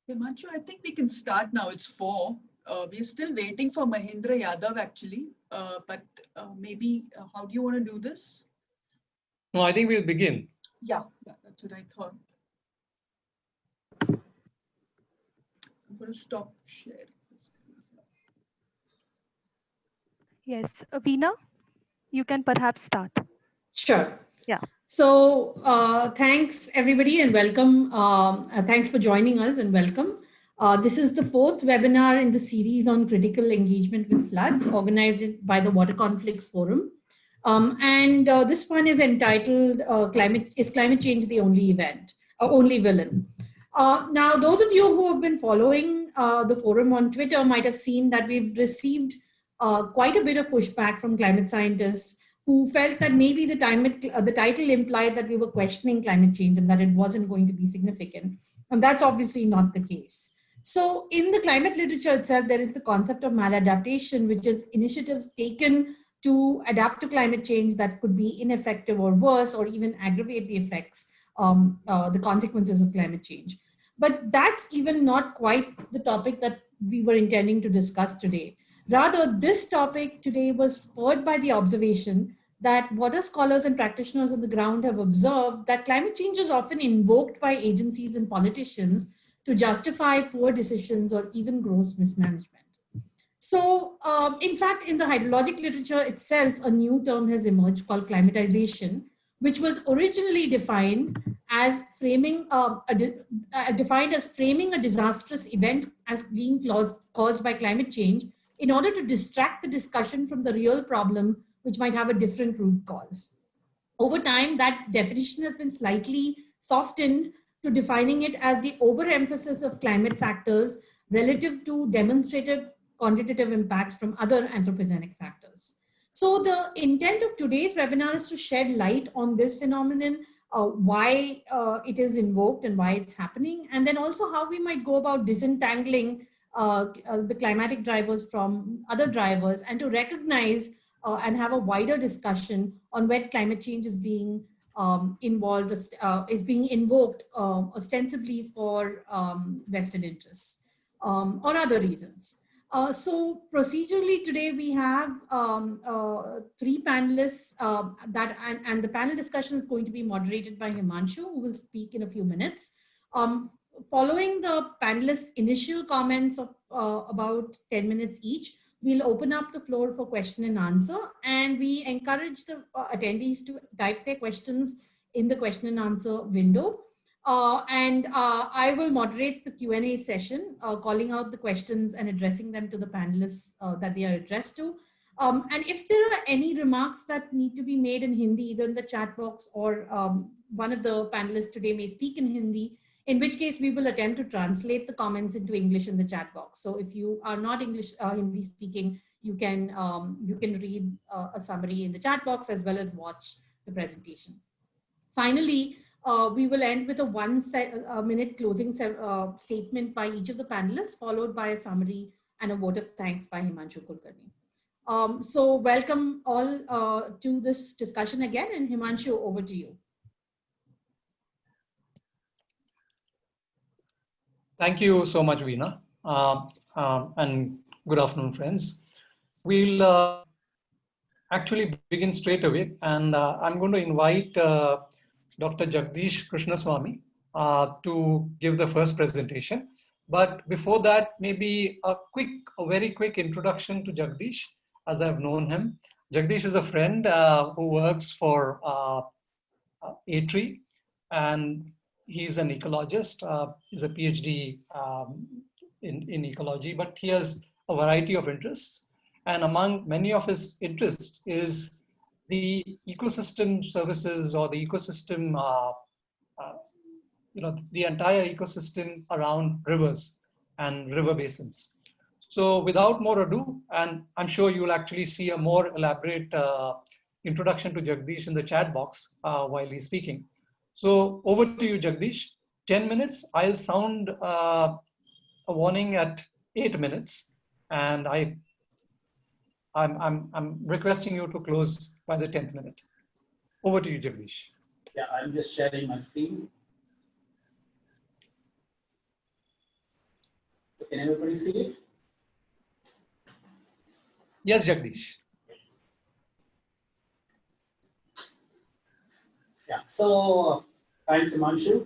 Himanshu, I think we can start now. It's 4. We're still waiting for Mahindra Yadav actually. But maybe, how do you want to do this? No, I think we'll begin. Yeah, that's what I thought. I'm going to stop sharing. Yes, Veena, you can perhaps start. Sure. Yeah. So thanks everybody and welcome. Thanks for joining us and welcome. This is the 4th webinar in the series on critical engagement with floods organized by the Water Conflicts Forum. This one is entitled Climate Change the Only Event, Only Villain? Now, those of you who have been following the forum on Twitter might have seen that we've received quite a bit of pushback from climate scientists who felt that maybe the title implied that we were questioning climate change and that it wasn't going to be significant. And that's obviously not the case. So in the climate literature itself, there is the concept of maladaptation, which is initiatives taken to adapt to climate change that could be ineffective or worse, or even aggravate the effects, the consequences of climate change. But that's even not quite the topic that we were intending to discuss today. Rather, this topic today was spurred by the observation that water scholars and practitioners on the ground have observed that climate change is often invoked by agencies and politicians to justify poor decisions or even gross mismanagement. So, in fact, in the hydrologic literature itself, a new term has emerged called climatization, which was originally defined as framing framing a disastrous event as being caused by climate change in order to distract the discussion from the real problem, which might have a different root cause. Over time, that definition has been slightly softened to defining it as the overemphasis of climate factors relative to demonstrated quantitative impacts from other anthropogenic factors. So the intent of today's webinar is to shed light on this phenomenon, why it is invoked and why it's happening, and then also how we might go about disentangling the climatic drivers from other drivers, and to recognize and have a wider discussion on where climate change is being is being invoked ostensibly for vested interests or other reasons. So procedurally today we have 3 panelists and the panel discussion is going to be moderated by Himanshu, who will speak in a few minutes. Following the panelists' initial comments of about 10 minutes each, we'll open up the floor for question and answer, and we encourage the attendees to type their questions in the question and answer window. I will moderate the Q&A session, calling out the questions and addressing them to the panelists that they are addressed to. And if there are any remarks that need to be made in Hindi, either in the chat box or one of the panelists today may speak in Hindi, in which case we will attempt to translate the comments into English in the chat box. So if you are not English Hindi speaking, you can read a summary in the chat box as well as watch the presentation. Finally, we will end with a 1 minute closing statement by each of the panelists, followed by a summary and a vote of thanks by Himanshu Kulkarni. So welcome all to this discussion again, and Himanshu, over to you. Thank you so much, Veena. And good afternoon, friends. We'll actually begin straight away, and I'm going to invite Dr. Jagdish Krishnaswamy to give the first presentation. But before that, maybe a very quick introduction to Jagdish, as I've known him. Jagdish is a friend who works for ATRI, and he's an ecologist. He's a PhD in ecology, but he has a variety of interests. And among many of his interests is the ecosystem services, or the ecosystem, the entire ecosystem around rivers and river basins. So without more ado, and I'm sure you'll actually see a more elaborate introduction to Jagdish in the chat box while he's speaking. So over to you, Jagdish. 10 minutes. I'll sound a warning at 8 minutes, and I'm requesting you to close by the 10th minute. Over to you, Jagdish. Yeah, I'm just sharing my screen. Can everybody see it? Yes, Jagdish. Yeah, so thanks, Himanshu.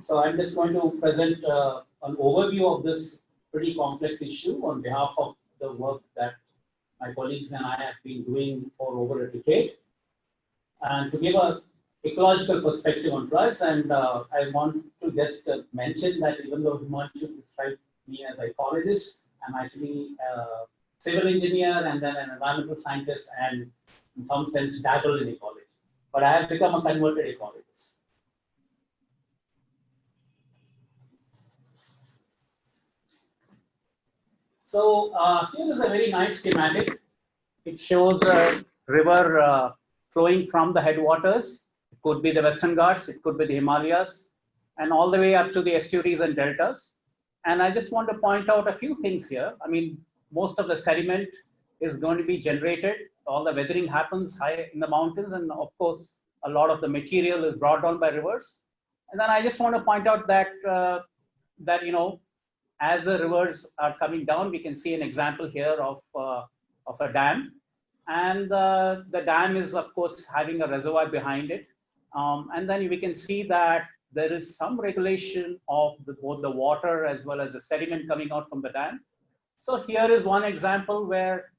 So I'm just going to present an overview of this pretty complex issue on behalf of the work that my colleagues and I have been doing for over a decade. And to give a ecological perspective on floods, and I want to just mention that even though Himanshu described me as an ecologist, I'm actually a civil engineer and then an environmental scientist, and in some sense dabble in ecology. But I have become a converted ecologist. So here is a very nice schematic. It shows a river flowing from the headwaters. It could be the Western Ghats, it could be the Himalayas, and all the way up to the estuaries and deltas. And I just want to point out a few things here. I mean, most of the sediment is going to be generated. All the weathering happens high in the mountains, and of course, a lot of the material is brought down by rivers. And then I just want to point out that that as the rivers are coming down, we can see an example here of a dam, and the dam is of course having a reservoir behind it, and then we can see that there is some regulation of both the water as well as the sediment coming out from the dam. So here is one example where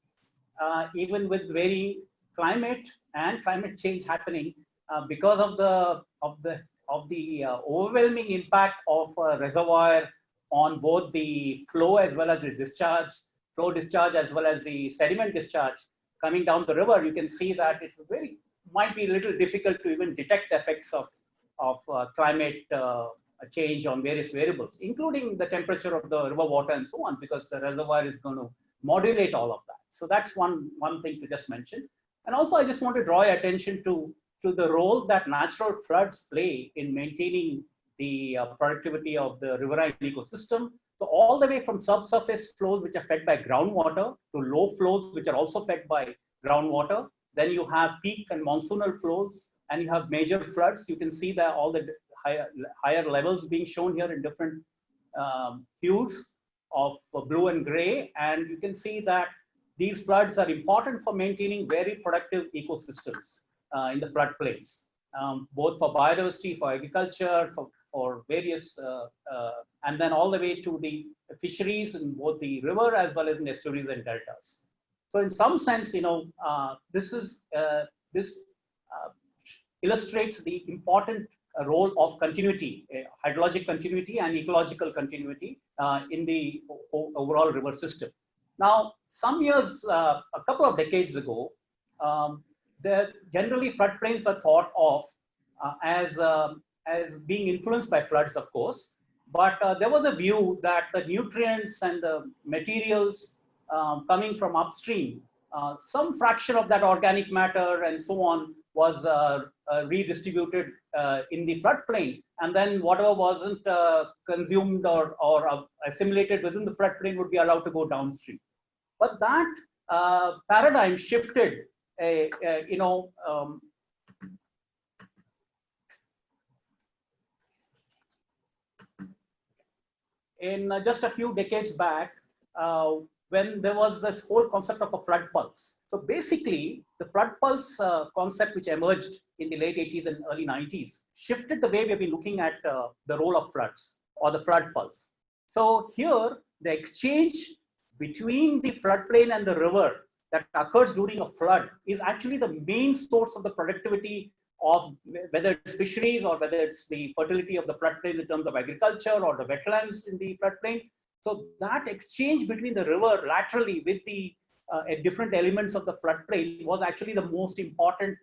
even with varying climate and climate change happening, because of the overwhelming impact of a reservoir on both the flow as well as the discharge, flow discharge as well as the sediment discharge coming down the river, you can see that it's might be a little difficult to even detect the effects of climate change on various variables, including the temperature of the river water and so on, because the reservoir is going to modulate all of that. So that's one thing to just mention. And also I just want to draw your attention to the role that natural floods play in maintaining the productivity of the riverine ecosystem. So all the way from subsurface flows which are fed by groundwater to low flows which are also fed by groundwater. Then you have peak and monsoonal flows, and you have major floods. You can see that all the higher levels being shown here in different hues of blue and gray. And you can see that these floods are important for maintaining very productive ecosystems in the floodplains, both for biodiversity, for agriculture, for various, and then all the way to the fisheries in both the river as well as in estuaries and deltas. So in some sense, this illustrates the important role of continuity, hydrologic continuity and ecological continuity in the overall river system. Now, some years, a couple of decades ago, generally floodplains were thought of as being influenced by floods, of course, but there was a view that the nutrients and the materials coming from upstream, some fraction of that organic matter and so on was redistributed in the floodplain, and then whatever wasn't consumed or assimilated within the floodplain would be allowed to go downstream. But that paradigm shifted, in just a few decades back, when there was this whole concept of a flood pulse. So basically, the flood pulse concept, which emerged in the late 80s and early 90s, shifted the way we've been looking at the role of floods or the flood pulse. So here, the exchange between the floodplain and the river that occurs during a flood is actually the main source of the productivity of whether it's fisheries or whether it's the fertility of the floodplain in terms of agriculture or the wetlands in the floodplain. So that exchange between the river laterally with the different elements of the floodplain was actually the most important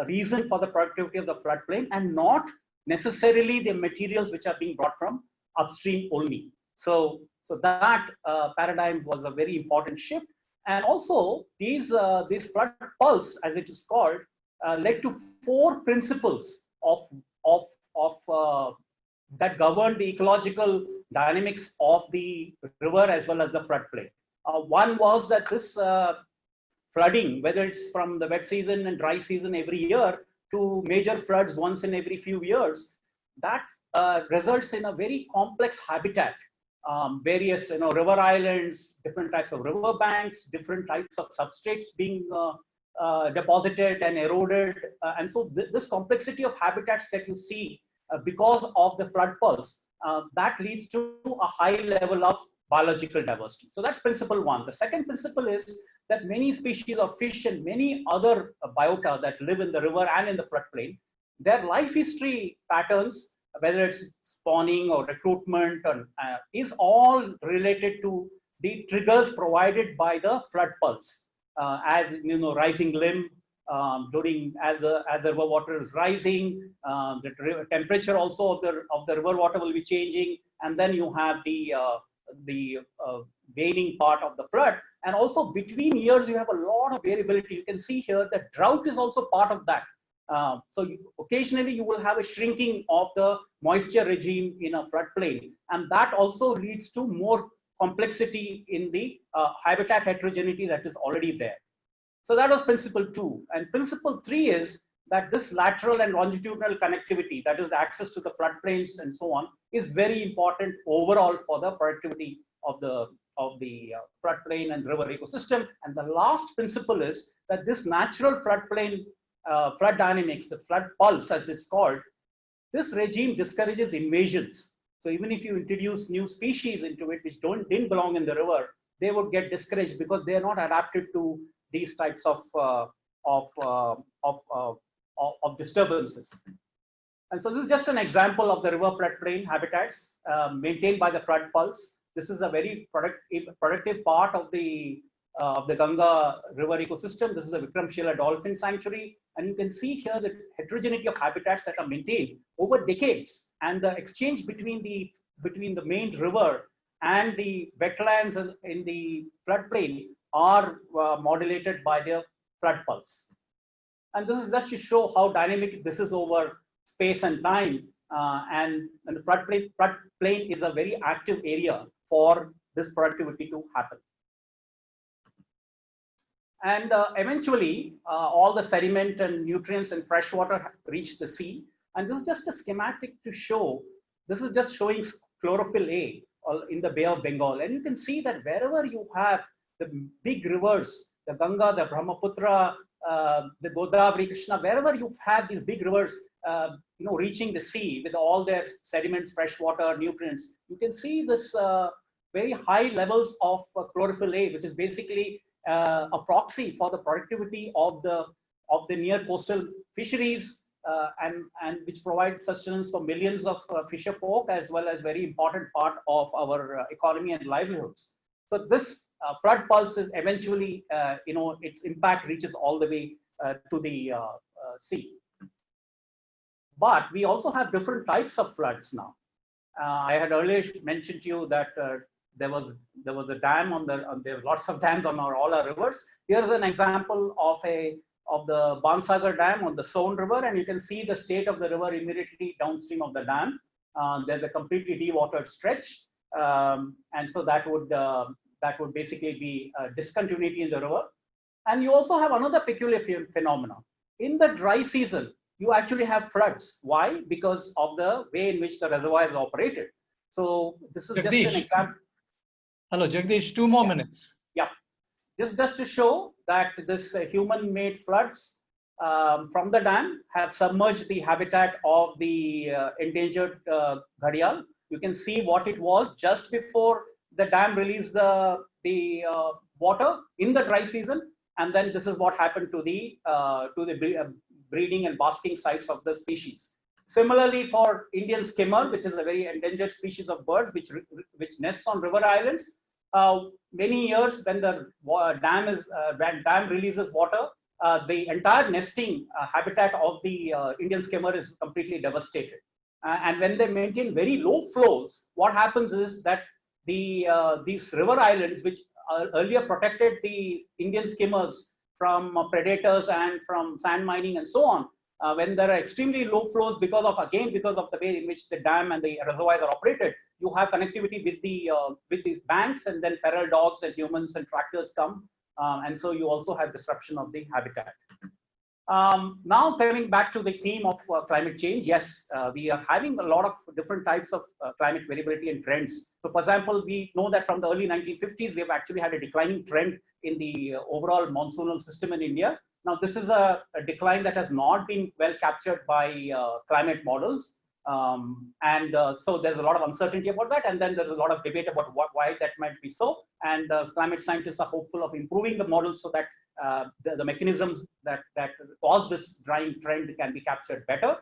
reason for the productivity of the floodplain, and not necessarily the materials which are being brought from upstream only. So that paradigm was a very important shift. And also these flood pulse, as it is called, led to 4 principles that govern the ecological dynamics of the river as well as the floodplain. One was that this flooding, whether it's from the wet season and dry season every year to major floods once in every few years, that results in a very complex habitat various river islands, different types of river banks, different types of substrates being deposited and eroded. And so this complexity of habitats that you see because of the flood pulse, that leads to a high level of biological diversity. So that's principle one. The second principle is that many species of fish and many other biota that live in the river and in the floodplain, their life history patterns, whether it's spawning or recruitment, is all related to the triggers provided by the flood pulse. As rising limb as the river water is rising, the temperature also of the river water will be changing, and then you have the waning part of the flood, and also between years you have a lot of variability. You can see here that drought is also part of that. So occasionally you will have a shrinking of the moisture regime in a floodplain, and that also leads to more complexity in the habitat heterogeneity that is already there. So that was principle 2. And principle 3 is that this lateral and longitudinal connectivity, that is access to the floodplains and so on, is very important overall for the productivity of the floodplain and river ecosystem. And the last principle is that this natural floodplain flood dynamics, the flood pulse as it's called, this regime discourages invasions. So even if you introduce new species into it which didn't belong in the river, they would get discouraged because they are not adapted to these types of disturbances. And so this is just an example of the river floodplain habitats maintained by the flood pulse. This is a very productive part of the Ganga river ecosystem. This is a Vikramshila dolphin sanctuary. And you can see here the heterogeneity of habitats that are maintained over decades, and the exchange between the main river and the wetlands in the floodplain are modulated by the flood pulse. And this is just to show how dynamic this is over space and time. And the floodplain is a very active area for this productivity to happen. And eventually, all the sediment and nutrients and fresh water reach the sea. And this is just a schematic to show, this is just showing chlorophyll A in the Bay of Bengal. And you can see that wherever you have the big rivers, the Ganga, the Brahmaputra, the Godavari, Krishna, wherever you've had these big rivers, reaching the sea with all their sediments, fresh water, nutrients, you can see this very high levels of chlorophyll A, which is basically a proxy for the productivity of the near coastal fisheries, and which provide sustenance for millions of fisher folk, as well as very important part of our economy and livelihoods. So this flood pulse is eventually, its impact reaches all the way to the sea. But we also have different types of floods now. I had earlier mentioned to you that there was a dam there were lots of dams on all our rivers. Here's an example of the Bansagar Dam on the Son River, and you can see the state of the river immediately downstream of the dam. There's a completely dewatered stretch, and so that would basically be a discontinuity in the river. And you also have another peculiar phenomena. In the dry season, you actually have floods. Why? Because of the way in which the reservoir is operated. So this is just an example. Hello, Jagdish, 2 more minutes. Yeah, just to show that this human-made floods from the dam have submerged the habitat of the endangered gharial. You can see what it was just before the dam released the water in the dry season, and then this is what happened to the breeding and basking sites of the species. Similarly, for Indian skimmer, which is a very endangered species of bird which nests on river islands, many years when the dam releases water, the entire nesting habitat of the Indian skimmer is completely devastated. And when they maintain very low flows, what happens is that these river islands, which earlier protected the Indian skimmers from predators and from sand mining and so on, when there are extremely low flows because of the way in which the dam and the reservoirs are operated, you have connectivity with these banks, and then feral dogs and humans and tractors come, and so you also have disruption of the habitat. Now coming back to the theme of climate change, yes, we are having a lot of different types of climate variability and trends. So for example, we know that from the early 1950s, we have actually had a declining trend in the overall monsoonal system in India. Now this is a decline that has not been well captured by climate models. So there's a lot of uncertainty about that, and then there's a lot of debate about why that might be so. And climate scientists are hopeful of improving the models so that the mechanisms that cause this drying trend can be captured better.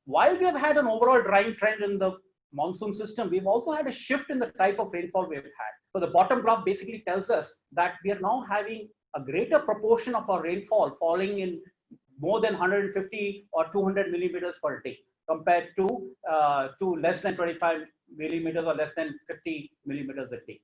While we have had an overall drying trend in the monsoon system, we've also had a shift in the type of rainfall we've had. So the bottom graph basically tells us that we are now having a greater proportion of our rainfall falling in more than 150 or 200 millimeters per day, compared to less than 25 millimeters or less than 50 millimeters a day.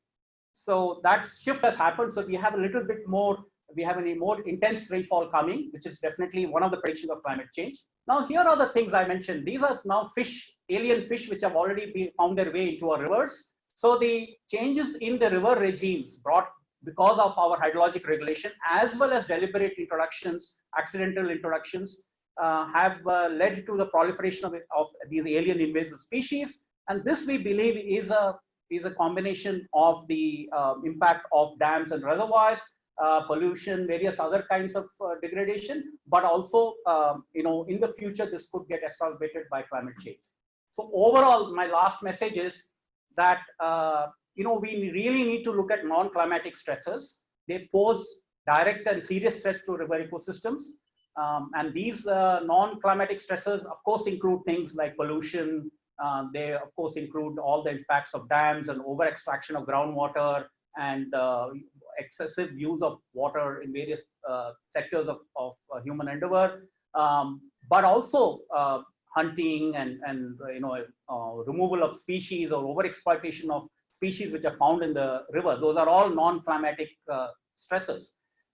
So that shift has happened. So we have a little bit more, we have a more intense rainfall coming, which is definitely one of the predictions of climate change. Now, here are the things I mentioned. These are now fish, alien fish, which have already been found their way into our rivers. So the changes in the river regimes brought because of our hydrologic regulation, as well as deliberate introductions, accidental introductions, have led to the proliferation of these alien invasive species. And this, we believe, is a combination of the impact of dams and reservoirs, pollution, various other kinds of degradation, but also, in the future, this could get exacerbated by climate change. So overall, my last message is that, we really need to look at non-climatic stressors. They pose direct and serious threats to river ecosystems. And these non-climatic stressors, of course, include things like pollution. They, of course, include all the impacts of dams and over-extraction of groundwater and excessive use of water in various sectors of human endeavor, but also hunting and removal of species or overexploitation of species which are found in the river. Those are all non-climatic stressors.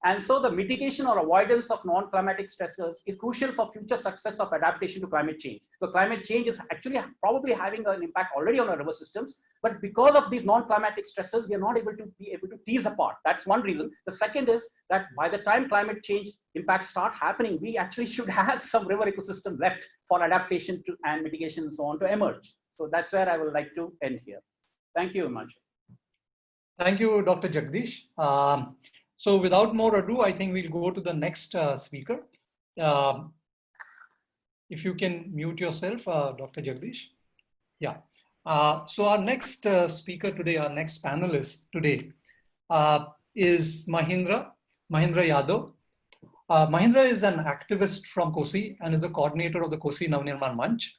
And so the mitigation or avoidance of non-climatic stressors is crucial for future success of adaptation to climate change. So climate change is actually probably having an impact already on our river systems, but because of these non-climatic stressors, we are not able to tease apart. That's one reason. The second is that by the time climate change impacts start happening, we actually should have some river ecosystem left for adaptation to and mitigation and so on to emerge. So that's where I would like to end here. Thank you, Himanshu. Thank you, Dr. Jagdish. So without more ado, I think we'll go to the next speaker. If you can mute yourself, Dr. Jagdish. Yeah. So our next speaker today, our next panelist today is Mahindra Yadav. Mahindra is an activist from Kosi and is the coordinator of the Kosi Navnirman Manch.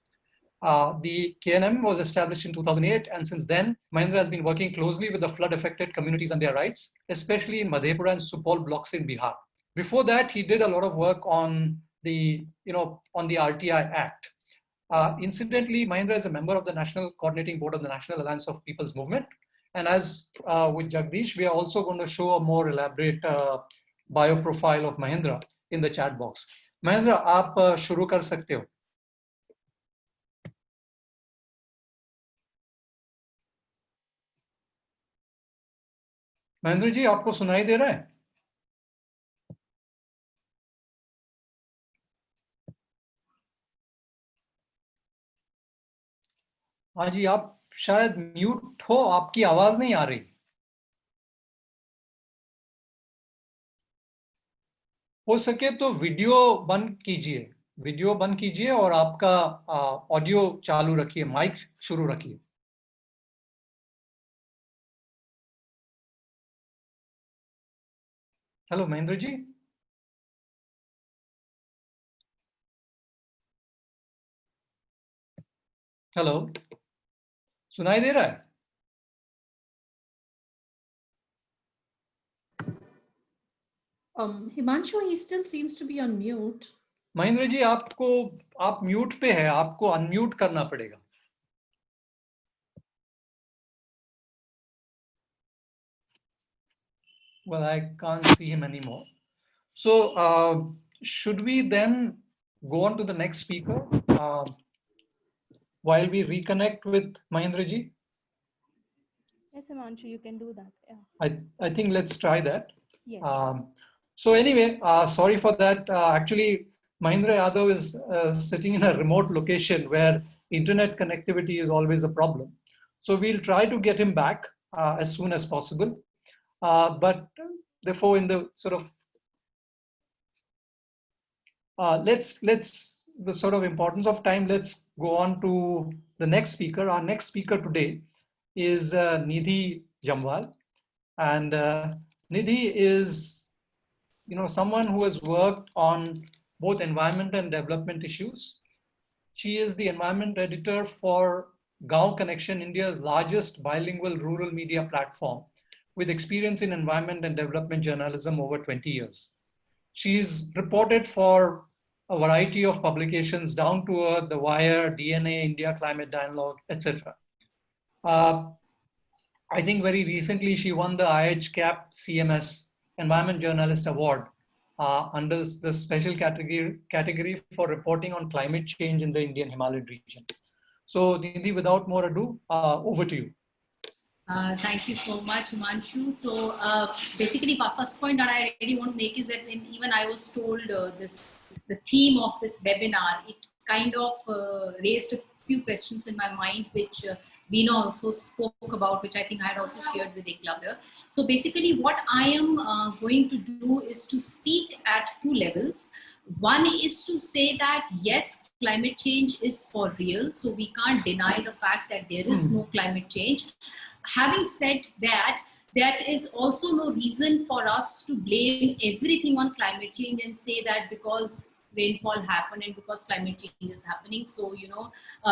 The KNM was established in 2008, and since then, Mahindra has been working closely with the flood-affected communities and their rights, especially in Madhepura and Supaul blocks in Bihar. Before that, he did a lot of work on the RTI Act. Incidentally, Mahindra is a member of the National Coordinating Board of the National Alliance of People's Movement. And as with Jagdish, we are also going to show a more elaborate bio profile of Mahindra in the chat box. Mahindra, आप शुरू कर सकते हो. महेंद्र जी, आपको सुनाई दे रहा है? हाँ जी, आप शायद म्यूट हो, आपकी आवाज नहीं आ रही. हो सके तो वीडियो बंद कीजिए और आपका ऑडियो चालू रखिए, माइक शुरू रखिए. हेलो महेंद्र जी. हेलो, सुनाई दे रहा है? Himanshu, he still seems to be on mute. Mahendra ji, आप म्यूट पे है, आपको अनम्यूट करना पड़ेगा. Well, I can't see him anymore. So should we then go on to the next speaker while we reconnect with Mahindra ji? Yes, Himanshu, you can do that. Yeah. I think let's try that. Yes. So anyway, sorry for that. Actually, Mahindra Yadav is sitting in a remote location where internet connectivity is always a problem. So we'll try to get him back as soon as possible. But therefore, in the sort of let's the sort of importance of time, let's go on to the next speaker. Our next speaker today is Nidhi Jamwal, and Nidhi is, someone who has worked on both environment and development issues. She is the environment editor for Gaon Connection, India's largest bilingual rural media platform, with experience in environment and development journalism over 20 years. She's reported for a variety of publications, Down to Earth, The Wire, DNA, India Climate Dialogue, etc. I think very recently she won the IHCAP CMS Environment Journalist Award under the special category for reporting on climate change in the Indian Himalayan region. So Nidhi, without more ado, over to you. Thank you so much, Himanshu. So basically, the first point that I really want to make is that when even I was told the theme of this webinar, it kind of raised a few questions in my mind, which Veena also spoke about, which I think I had also shared with Eklavya. So basically, what I am going to do is to speak at two levels. One is to say that yes, climate change is for real. So we can't deny the fact that there is no climate change. Having said that, that is also no reason for us to blame everything on climate change and say that because rainfall happened and because climate change is happening, so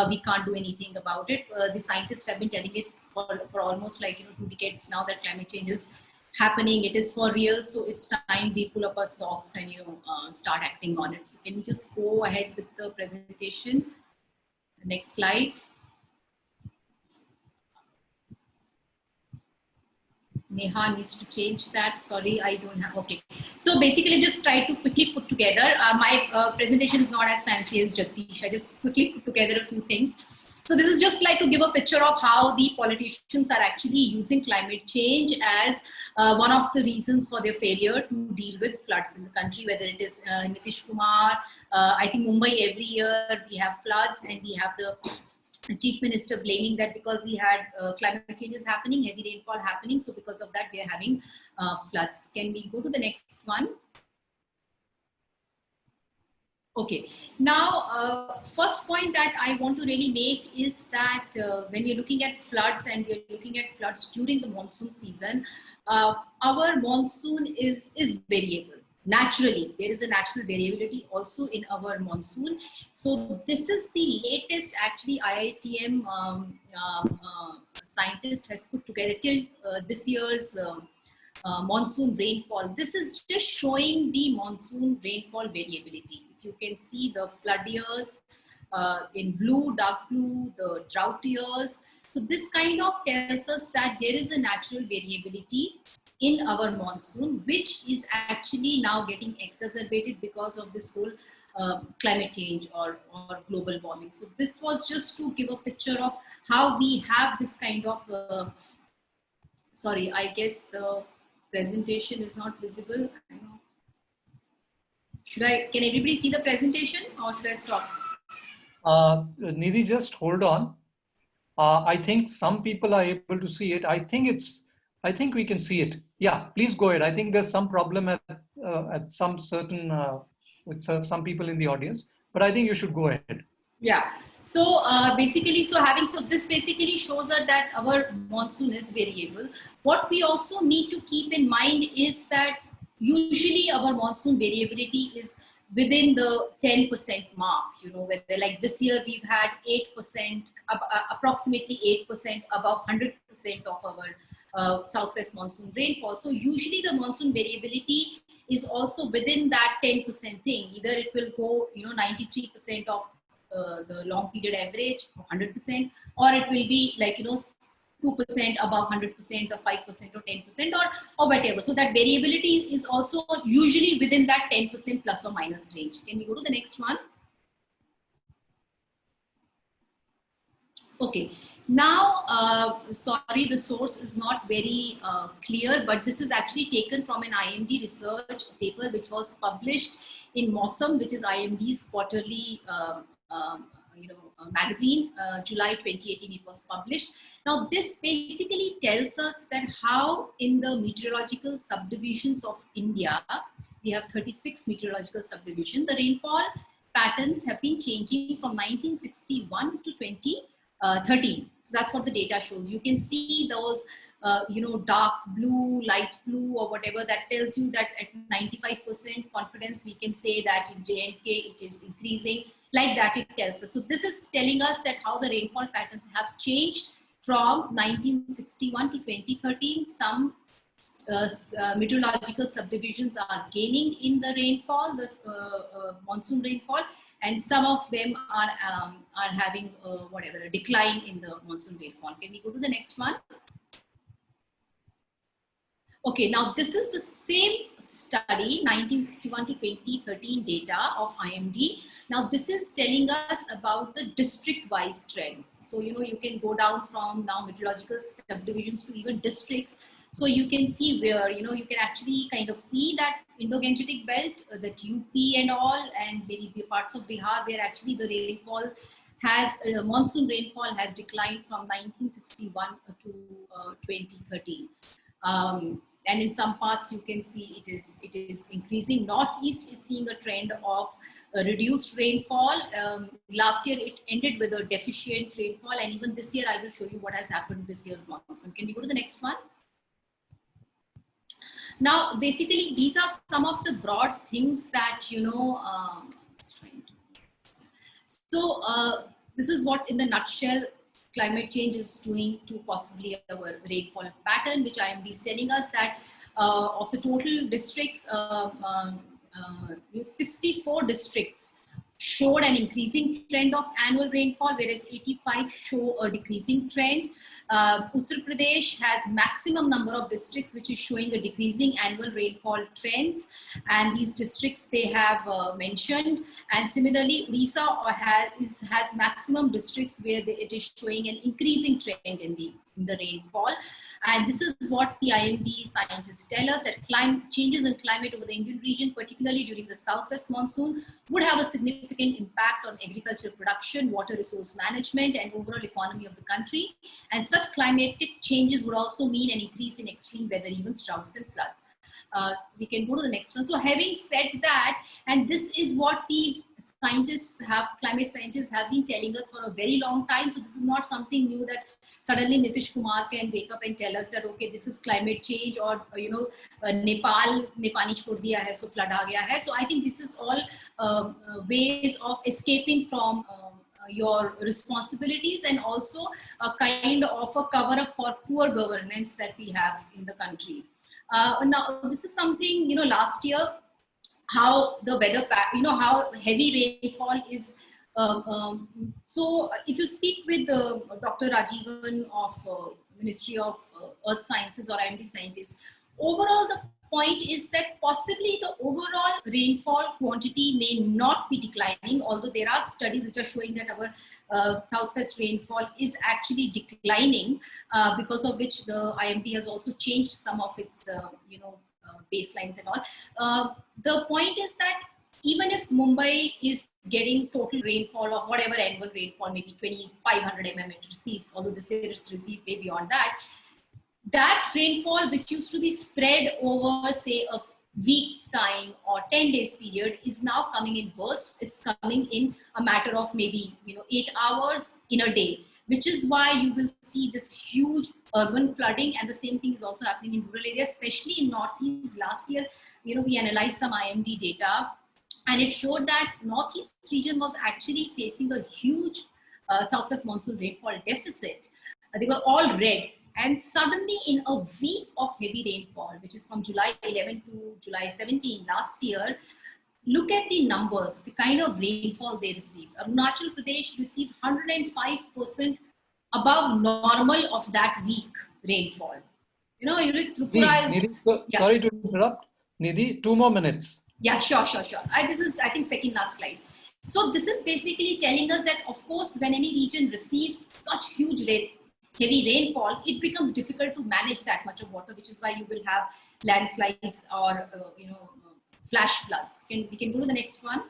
we can't do anything about it. The scientists have been telling it for almost 2 decades now that climate change is happening. It is for real. So it's time we pull up our socks and start acting on it. So can we just go ahead with the presentation? The next slide. Neha needs to change that. Sorry, I don't have. Okay. So basically, just try to quickly put together. My presentation is not as fancy as Jagdish. I just quickly put together a few things. So this is just like to give a picture of how the politicians are actually using climate change as one of the reasons for their failure to deal with floods in the country, whether it is Nitish Kumar. I think Mumbai every year we have floods, and we have the Chief Minister blaming that because we had climate changes happening, heavy rainfall happening. So because of that, we are having floods. Can we go to the next one? Okay. Now, first point that I want to really make is that when you're looking at floods and we're looking at floods during the monsoon season, our monsoon is variable. Naturally, there is a natural variability also in our monsoon. So this is the latest actually IITM scientist has put together till this year's monsoon rainfall. This is just showing the monsoon rainfall variability. If you can see the flood years in blue, dark blue, the drought years. So this kind of tells us that there is a natural variability in our monsoon, which is actually now getting exacerbated because of this whole climate change or global warming. So this was just to give a picture of how we have this kind of, sorry, I guess the presentation is not visible. I know. Can everybody see the presentation or should I stop? Nidhi, just hold on. I think some people are able to see it. I think we can see it. Yeah, please go ahead. I think there's some problem at some certain, with some people in the audience, but I think you should go ahead. Yeah. So basically, so this basically shows us that our monsoon is variable. What we also need to keep in mind is that usually our monsoon variability is within the 10% mark, whether like this year we've had 8%, approximately 8% above 100% of our southwest monsoon rainfall. So usually the monsoon variability is also within that 10% thing. Either it will go, 93% of the long period average of 100%, or it will be like, 2% above 100% or 5% or 10% or whatever. So that variability is also usually within that 10% plus or minus range. Can we go to the next one? Okay, now, sorry, the source is not very clear, but this is actually taken from an IMD research paper which was published in Mausam, which is IMD's quarterly magazine. July 2018 it was published. Now this basically tells us that how in the meteorological subdivisions of India, we have 36 meteorological subdivisions, the rainfall patterns have been changing from 1961 to 2013. So that's what the data shows. You can see those dark blue, light blue, or whatever, that tells you that at 95% confidence we can say that in J&K it is increasing. Like that it tells us. So this is telling us that how the rainfall patterns have changed from 1961 to 2013. Some meteorological subdivisions are gaining in the rainfall, this monsoon rainfall, and some of them are having a decline in the monsoon rainfall. Can we go to the next one? Okay, now this is the same study, 1961 to 2013 data of IMD. Now this is telling us about the district-wise trends. So, you can go down from now meteorological subdivisions to even districts. So you can see where, you can actually kind of see that Indo-Gangetic belt, that UP and all, and maybe parts of Bihar where actually the rainfall has, monsoon rainfall has declined from 1961 to 2013. And in some parts you can see it is increasing. Northeast is seeing a trend of reduced rainfall. Last year it ended with a deficient rainfall, and even this year I will show you what has happened this year's monsoon. Can we go to the next one? Now, basically, these are some of the broad things that, so this is what in the nutshell climate change is doing to possibly our rainfall pattern, which IMD is telling us that of the total districts, 64 districts showed an increasing trend of annual rainfall, whereas 85 show a decreasing trend. Uttar Pradesh has maximum number of districts which is showing a decreasing annual rainfall trends, and these districts they have mentioned. And similarly, Odisha has maximum districts where it is showing an increasing trend in the rainfall. And this is what the IMD scientists tell us, that changes in climate over the Indian region, particularly during the southwest monsoon, would have a significant impact on agricultural production, water resource management, and overall economy of the country. And such climatic changes would also mean an increase in extreme weather events, droughts and floods. We can go to the next one. So having said that, and this is what the climate scientists have been telling us for a very long time. So this is not something new that suddenly Nitish Kumar can wake up and tell us that, okay, this is climate change, or, Nepal ne pani chhod diya hai, so flood aa gaya hai. So I think this is all ways of escaping from your responsibilities, and also a kind of a cover up for poor governance that we have in the country. Now, this is something, last year, how the weather, how heavy rainfall is. So if you speak with Dr. Rajivan of Ministry of Earth Sciences or IMD scientists, overall the point is that possibly the overall rainfall quantity may not be declining, although there are studies which are showing that our southwest rainfall is actually declining, because of which the IMD has also changed some of its baselines and all. The point is that even if Mumbai is getting total rainfall or whatever annual rainfall, maybe 2,500 mm it receives, although this year it's received way beyond that, that rainfall which used to be spread over, say, a week's time or 10 days period is now coming in bursts. It's coming in a matter of maybe 8 hours in a day, which is why you will see this huge urban flooding, and the same thing is also happening in rural areas, especially in Northeast. Last year, we analyzed some IMD data, and it showed that Northeast region was actually facing a huge southwest monsoon rainfall deficit. They were all red. And suddenly in a week of heavy rainfall, which is from July 11 to July 17 last year, look at the numbers, the kind of rainfall they received. Arunachal Pradesh received 105% above normal of that week rainfall. Tripura is... Nidhi, sorry to interrupt. Nidhi, 2 more minutes. Yeah, sure. This is, I think, second last slide. So this is basically telling us that, of course, when any region receives such huge heavy rainfall, it becomes difficult to manage that much of water, which is why you will have landslides or flash floods. We can go to the next one.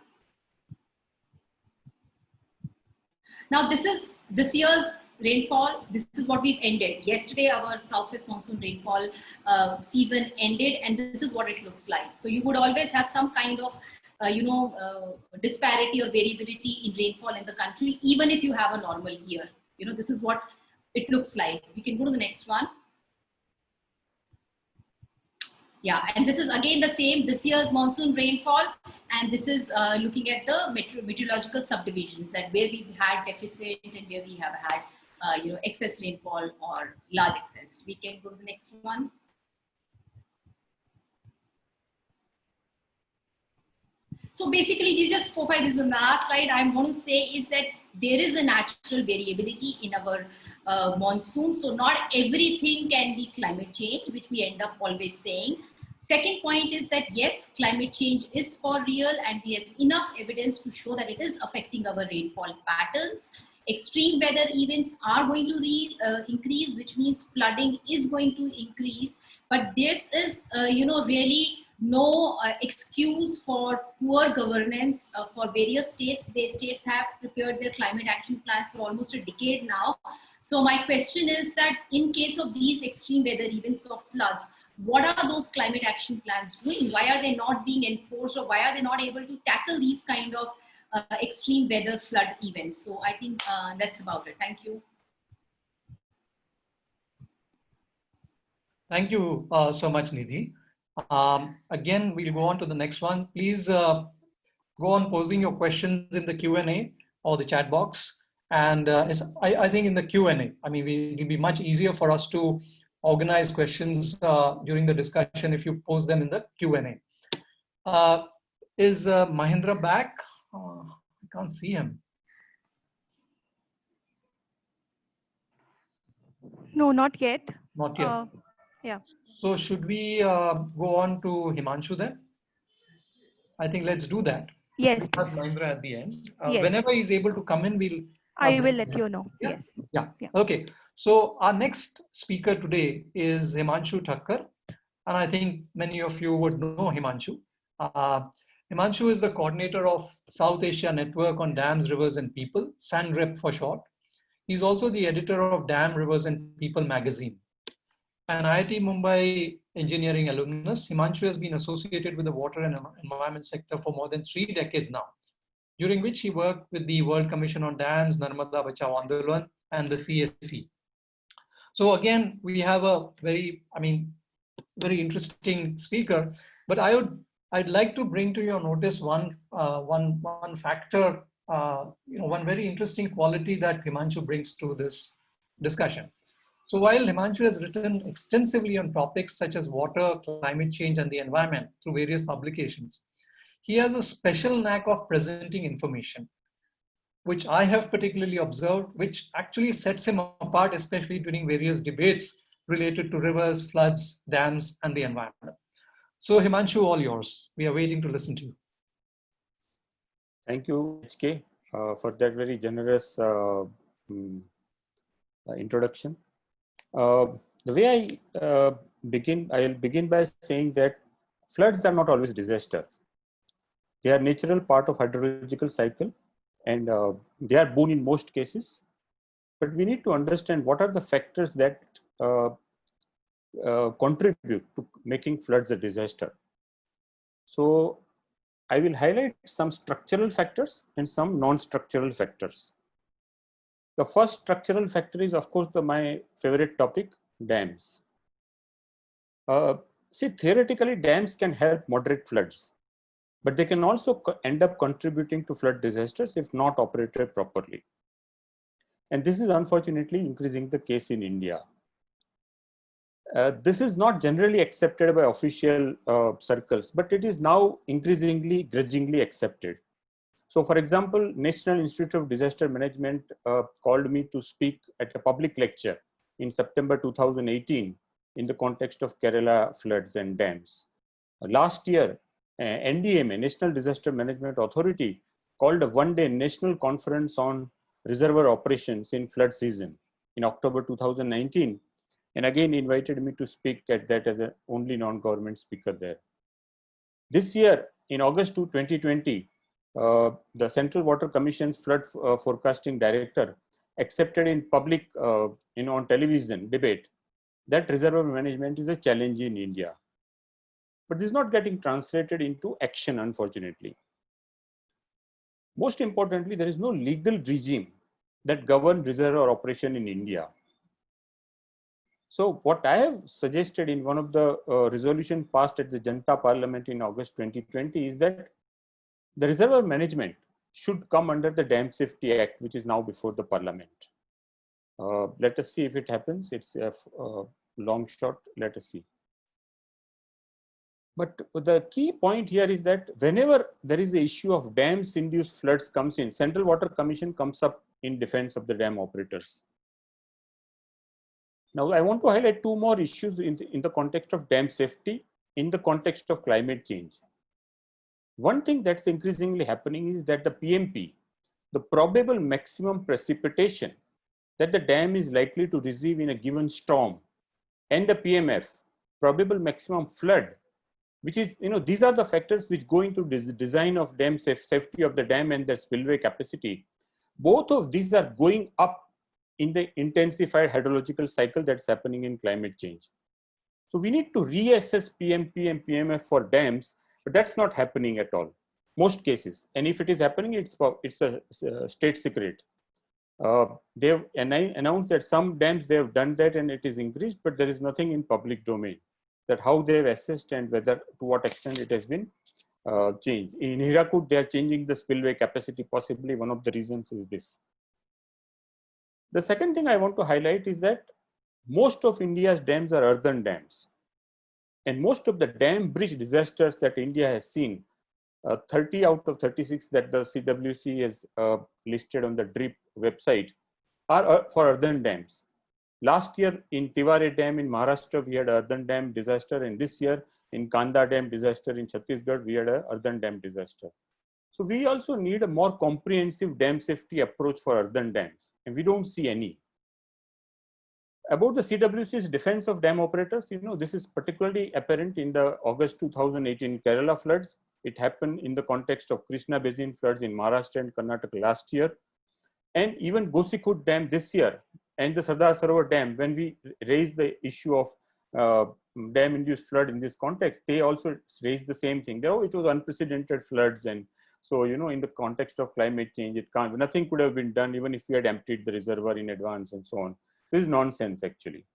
Now this is this year's rainfall. This is what we've ended. Yesterday our southwest monsoon rainfall season ended, and this is what it looks like. So you would always have some kind of disparity or variability in rainfall in the country, even if you have a normal year. This is what it looks like. We can go to the next one. Yeah, and this is again the same, this year's monsoon rainfall, and this is looking at the meteorological subdivisions, that where we've had deficit and where we have had excess rainfall or large excess. We can go to the next one. So basically, these just 4-5. This is the last slide I want to say is that there is a natural variability in our monsoon. So not everything can be climate change, which we end up always saying. Second point is that yes, climate change is for real, and we have enough evidence to show that it is affecting our rainfall patterns. Extreme weather events are going to increase, which means flooding is going to increase. But this is, really no excuse for poor governance for various states. The states have prepared their climate action plans for almost a decade now. So my question is that in case of these extreme weather events or floods, what are those climate action plans doing? Why are they not being enforced, or why are they not able to tackle these kind of extreme weather flood events? So I think that's about it. Thank you. Thank you so much, Nidhi. Again, we'll go on to the next one. Please go on posing your questions in the Q&A or the chat box. And I think in the Q&A, it'll be much easier for us to organize questions during the discussion if you post them in the Q&A. Is Mahindra back? I can't see him. No, not yet. Not yet. Yeah. So should we go on to Himanshu then? I think let's do that. Yes. We'll have Mahindra at the end. Yes. Whenever he's able to come in, we'll. I will let you know. Yeah? Yes. Yeah. Yeah. Okay. So our next speaker today is Himanshu Thakkar. And I think many of you would know Himanshu. Himanshu is the coordinator of South Asia Network on Dams, Rivers and People, SANREP for short. He's also the editor of Dam, Rivers and People magazine. An IIT Mumbai engineering alumnus, Himanshu has been associated with the water and environment sector for more than 3 decades now, during which he worked with the World Commission on Dams, Narmada Bachao Andolan, and the CSC. So again, we have a very interesting speaker, but I'd like to bring to your notice one factor, one very interesting quality that Himanshu brings to this discussion. So while Himanshu has written extensively on topics such as water, climate change, and the environment through various publications, he has a special knack of presenting information, which I have particularly observed, which actually sets him apart, especially during various debates related to rivers, floods, dams, and the environment. So Himanshu, all yours. We are waiting to listen to you. Thank you, HK, for that very generous introduction. The way I'll begin by saying that floods are not always disasters. They are natural part of hydrological cycle, and they are boon in most cases. But we need to understand what are the factors that contribute to making floods a disaster. So I will highlight some structural factors and some non-structural factors. The first structural factor is, of course, my favorite topic, dams. See, theoretically, dams can help moderate floods, but they can also end up contributing to flood disasters if not operated properly. And this is unfortunately increasing the case in India. This is not generally accepted by official circles, but it is now increasingly grudgingly accepted. So for example, National Institute of Disaster Management called me to speak at a public lecture in September 2018 in the context of Kerala floods and dams. Last year, NDMA, National Disaster Management Authority, called a one-day national conference on reservoir operations in flood season. in October 2019, and again invited me to speak at that as a only non-government speaker there. This year, in August 2020, the Central Water Commission's flood forecasting director accepted in public, on television debate that reservoir management is a challenge in India. But this is not getting translated into action, unfortunately. Most importantly, there is no legal regime that governs reservoir operation in India. So what I have suggested in one of the resolution passed at the Janata Parliament in August 2020 is that the reservoir management should come under the Dam Safety Act, which is now before the Parliament. Let us see if it happens. It's a long shot. Let us see. But the key point here is that whenever there is the issue of dams-induced floods comes in, Central Water Commission comes up in defense of the dam operators. Now, I want to highlight two more issues in the context of dam safety, in the context of climate change. One thing that's increasingly happening is that the PMP, the probable maximum precipitation that the dam is likely to receive in a given storm, and the PMF, probable maximum flood, which is, these are the factors which go into the design of dam safety of the dam and their spillway capacity. Both of these are going up in the intensified hydrological cycle that's happening in climate change. So we need to reassess PMP and PMF for dams, but that's not happening at all, most cases. And if it is happening, it's a state secret. They've announced that some dams, they have done that and it is increased, but there is nothing in public domain that how they've assessed and whether to what extent it has been changed. In Hirakud, they are changing the spillway capacity. Possibly one of the reasons is this. The second thing I want to highlight is that most of India's dams are earthen dams. And most of the dam breach disasters that India has seen, 30 out of 36 that the CWC has listed on the DRIP website, are for earthen dams. Last year in Tiwari Dam in Maharashtra, we had an earthen dam disaster, and this year in Kanda Dam disaster in Chhattisgarh, we had an earthen dam disaster. So we also need a more comprehensive dam safety approach for earthen dams, and we don't see any. About the CWC's defense of dam operators, this is particularly apparent in the August 2018 Kerala floods. It happened in the context of Krishna Basin floods in Maharashtra and Karnataka last year. And even Gosikhurd Dam this year, and the Sardar Sarovar Dam, when we raised the issue of dam-induced flood in this context, they also raised the same thing. It was unprecedented floods, and so in the context of climate change, nothing could have been done even if we had emptied the reservoir in advance and so on. This is nonsense actually,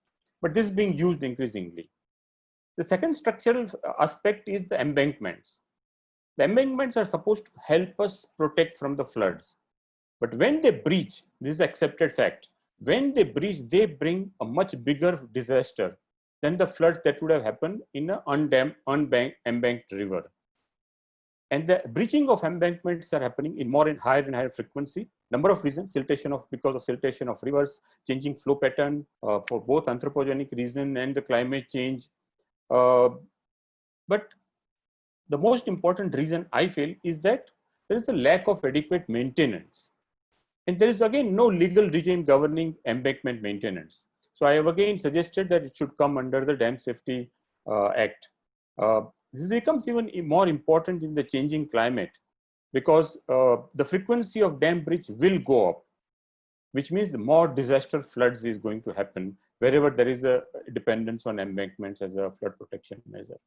but this is being used increasingly. The second structural aspect is the embankments. The embankments are supposed to help us protect from the floods, but when they breach, this is accepted fact. When they breach, they bring a much bigger disaster than the floods that would have happened in an unbanked river. And the breaching of embankments are happening in more and higher frequency. Number of reasons: because of siltation of rivers, changing flow pattern for both anthropogenic reason and the climate change. But the most important reason I feel is that there is a lack of adequate maintenance. And there is again no legal regime governing embankment maintenance. So I have again suggested that it should come under the Dam Safety Act. This becomes even more important in the changing climate because the frequency of dam breach will go up, which means the more disaster floods is going to happen wherever there is a dependence on embankments as a flood protection measure.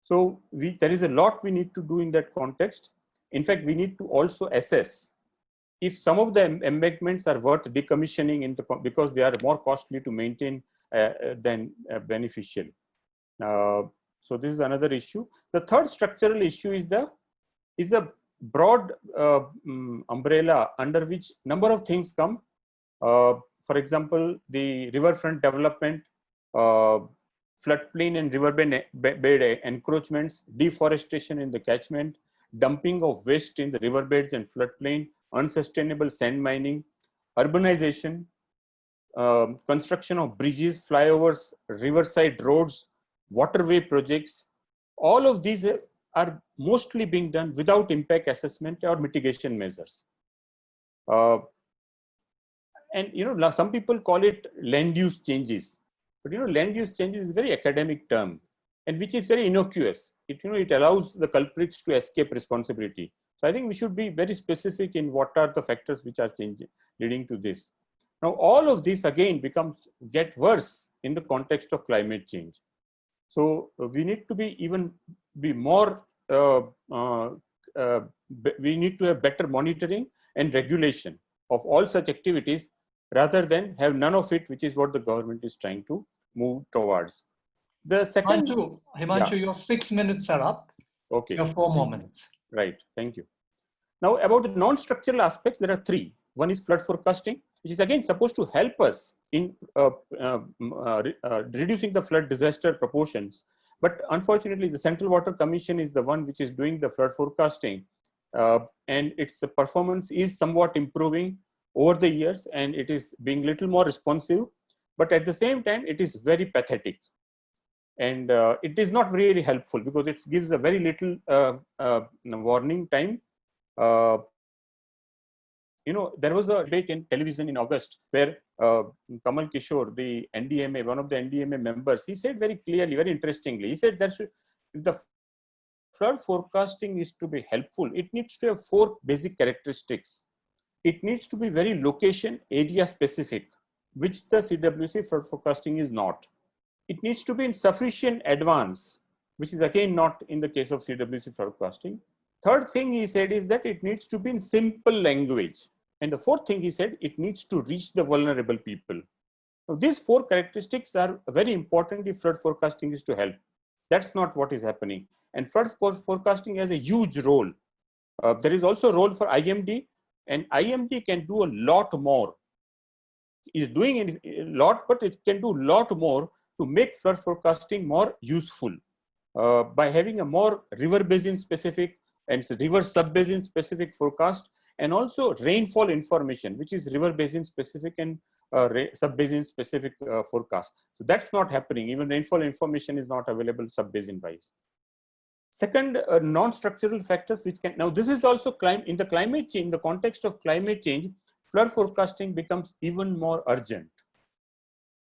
So there is a lot we need to do in that context. In fact, we need to also assess if some of the embankments are worth decommissioning because they are more costly to maintain than beneficial. So this is another issue. The third structural issue is a broad umbrella under which number of things come. For example, the riverfront development, floodplain and riverbed encroachments, deforestation in the catchment, dumping of waste in the riverbeds and floodplain, unsustainable sand mining, urbanization, construction of bridges, flyovers, riverside roads, waterway projects. All of these are mostly being done without impact assessment or mitigation measures. And some people call it land use changes, but land use changes is a very academic term, and which is very innocuous. It allows the culprits to escape responsibility. So I think we should be very specific in what are the factors which are changing, leading to this. Now all of this again get worse in the context of climate change. So we need to be more. We need to have better monitoring and regulation of all such activities, rather than have none of it, which is what the government is trying to move towards. The second, Himanshu, your 6 minutes are up. Okay. You have 4 more minutes. Right. Thank you. Now, about the non-structural aspects, there are 3. One is flood forecasting, which is again supposed to help us in reducing the flood disaster proportions. But unfortunately, the Central Water Commission is the one which is doing the flood forecasting, and its performance is somewhat improving over the years, and it is being little more responsive. But at the same time, it is very pathetic, and it is not really helpful because it gives a very little warning time. There was a debate in television in August where Kamal Kishore, the NDMA, one of the NDMA members, he said very clearly, very interestingly, he said that if the flood forecasting is to be helpful, it needs to have 4 basic characteristics. It needs to be very location, area specific, which the CWC flood forecasting is not. It needs to be in sufficient advance, which is again not in the case of CWC forecasting. Third thing he said is that it needs to be in simple language. And the fourth thing he said, it needs to reach the vulnerable people. Now, these 4 characteristics are very important if flood forecasting is to help. That's not what is happening. And flood forecasting has a huge role. There is also a role for IMD, and IMD can do a lot more. Is doing a lot, but it can do a lot more to make flood forecasting more useful by having a more river basin specific and river sub-basin specific forecast, and also rainfall information, which is river basin specific and sub-basin specific forecast. So that's not happening. Even rainfall information is not available sub-basin wise. Second, non-structural factors which can, now this is also in the climate change, in the context of climate change, flood forecasting becomes even more urgent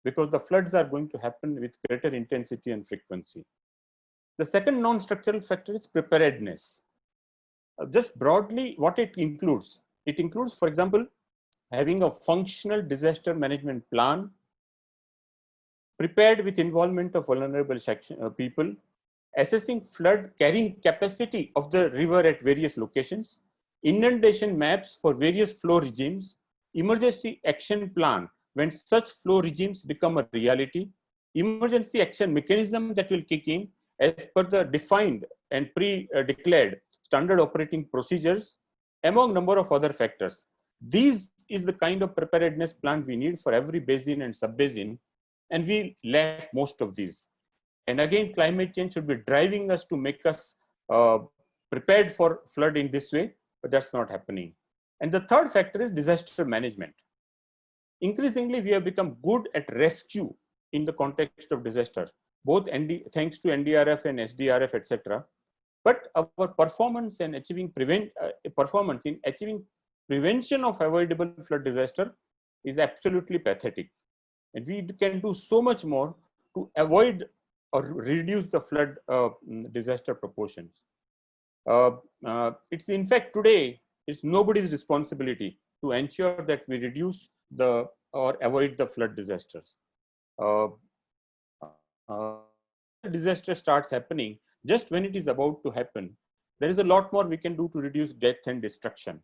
because the floods are going to happen with greater intensity and frequency. The second non-structural factor is preparedness. Just broadly, what it includes, for example, having a functional disaster management plan prepared with involvement of vulnerable people, assessing flood carrying capacity of the river at various locations, inundation maps for various flow regimes, emergency action plan when such flow regimes become a reality, emergency action mechanism that will kick in as per the defined and pre-declared standard operating procedures, among number of other factors. These is the kind of preparedness plan we need for every basin and sub-basin, and we lack most of these. And again, climate change should be driving us to make us prepared for flood in this way, but that's not happening. And the third factor is disaster management. Increasingly, we have become good at rescue in the context of disasters, both thanks to NDRF and SDRF, etc. But our performance in achieving prevention of avoidable flood disaster is absolutely pathetic. And we can do so much more to avoid or reduce the flood disaster proportions. It's in fact today, it's nobody's responsibility to ensure that we reduce or avoid the flood disasters. Disaster starts happening just when it is about to happen. There is a lot more we can do to reduce death and destruction.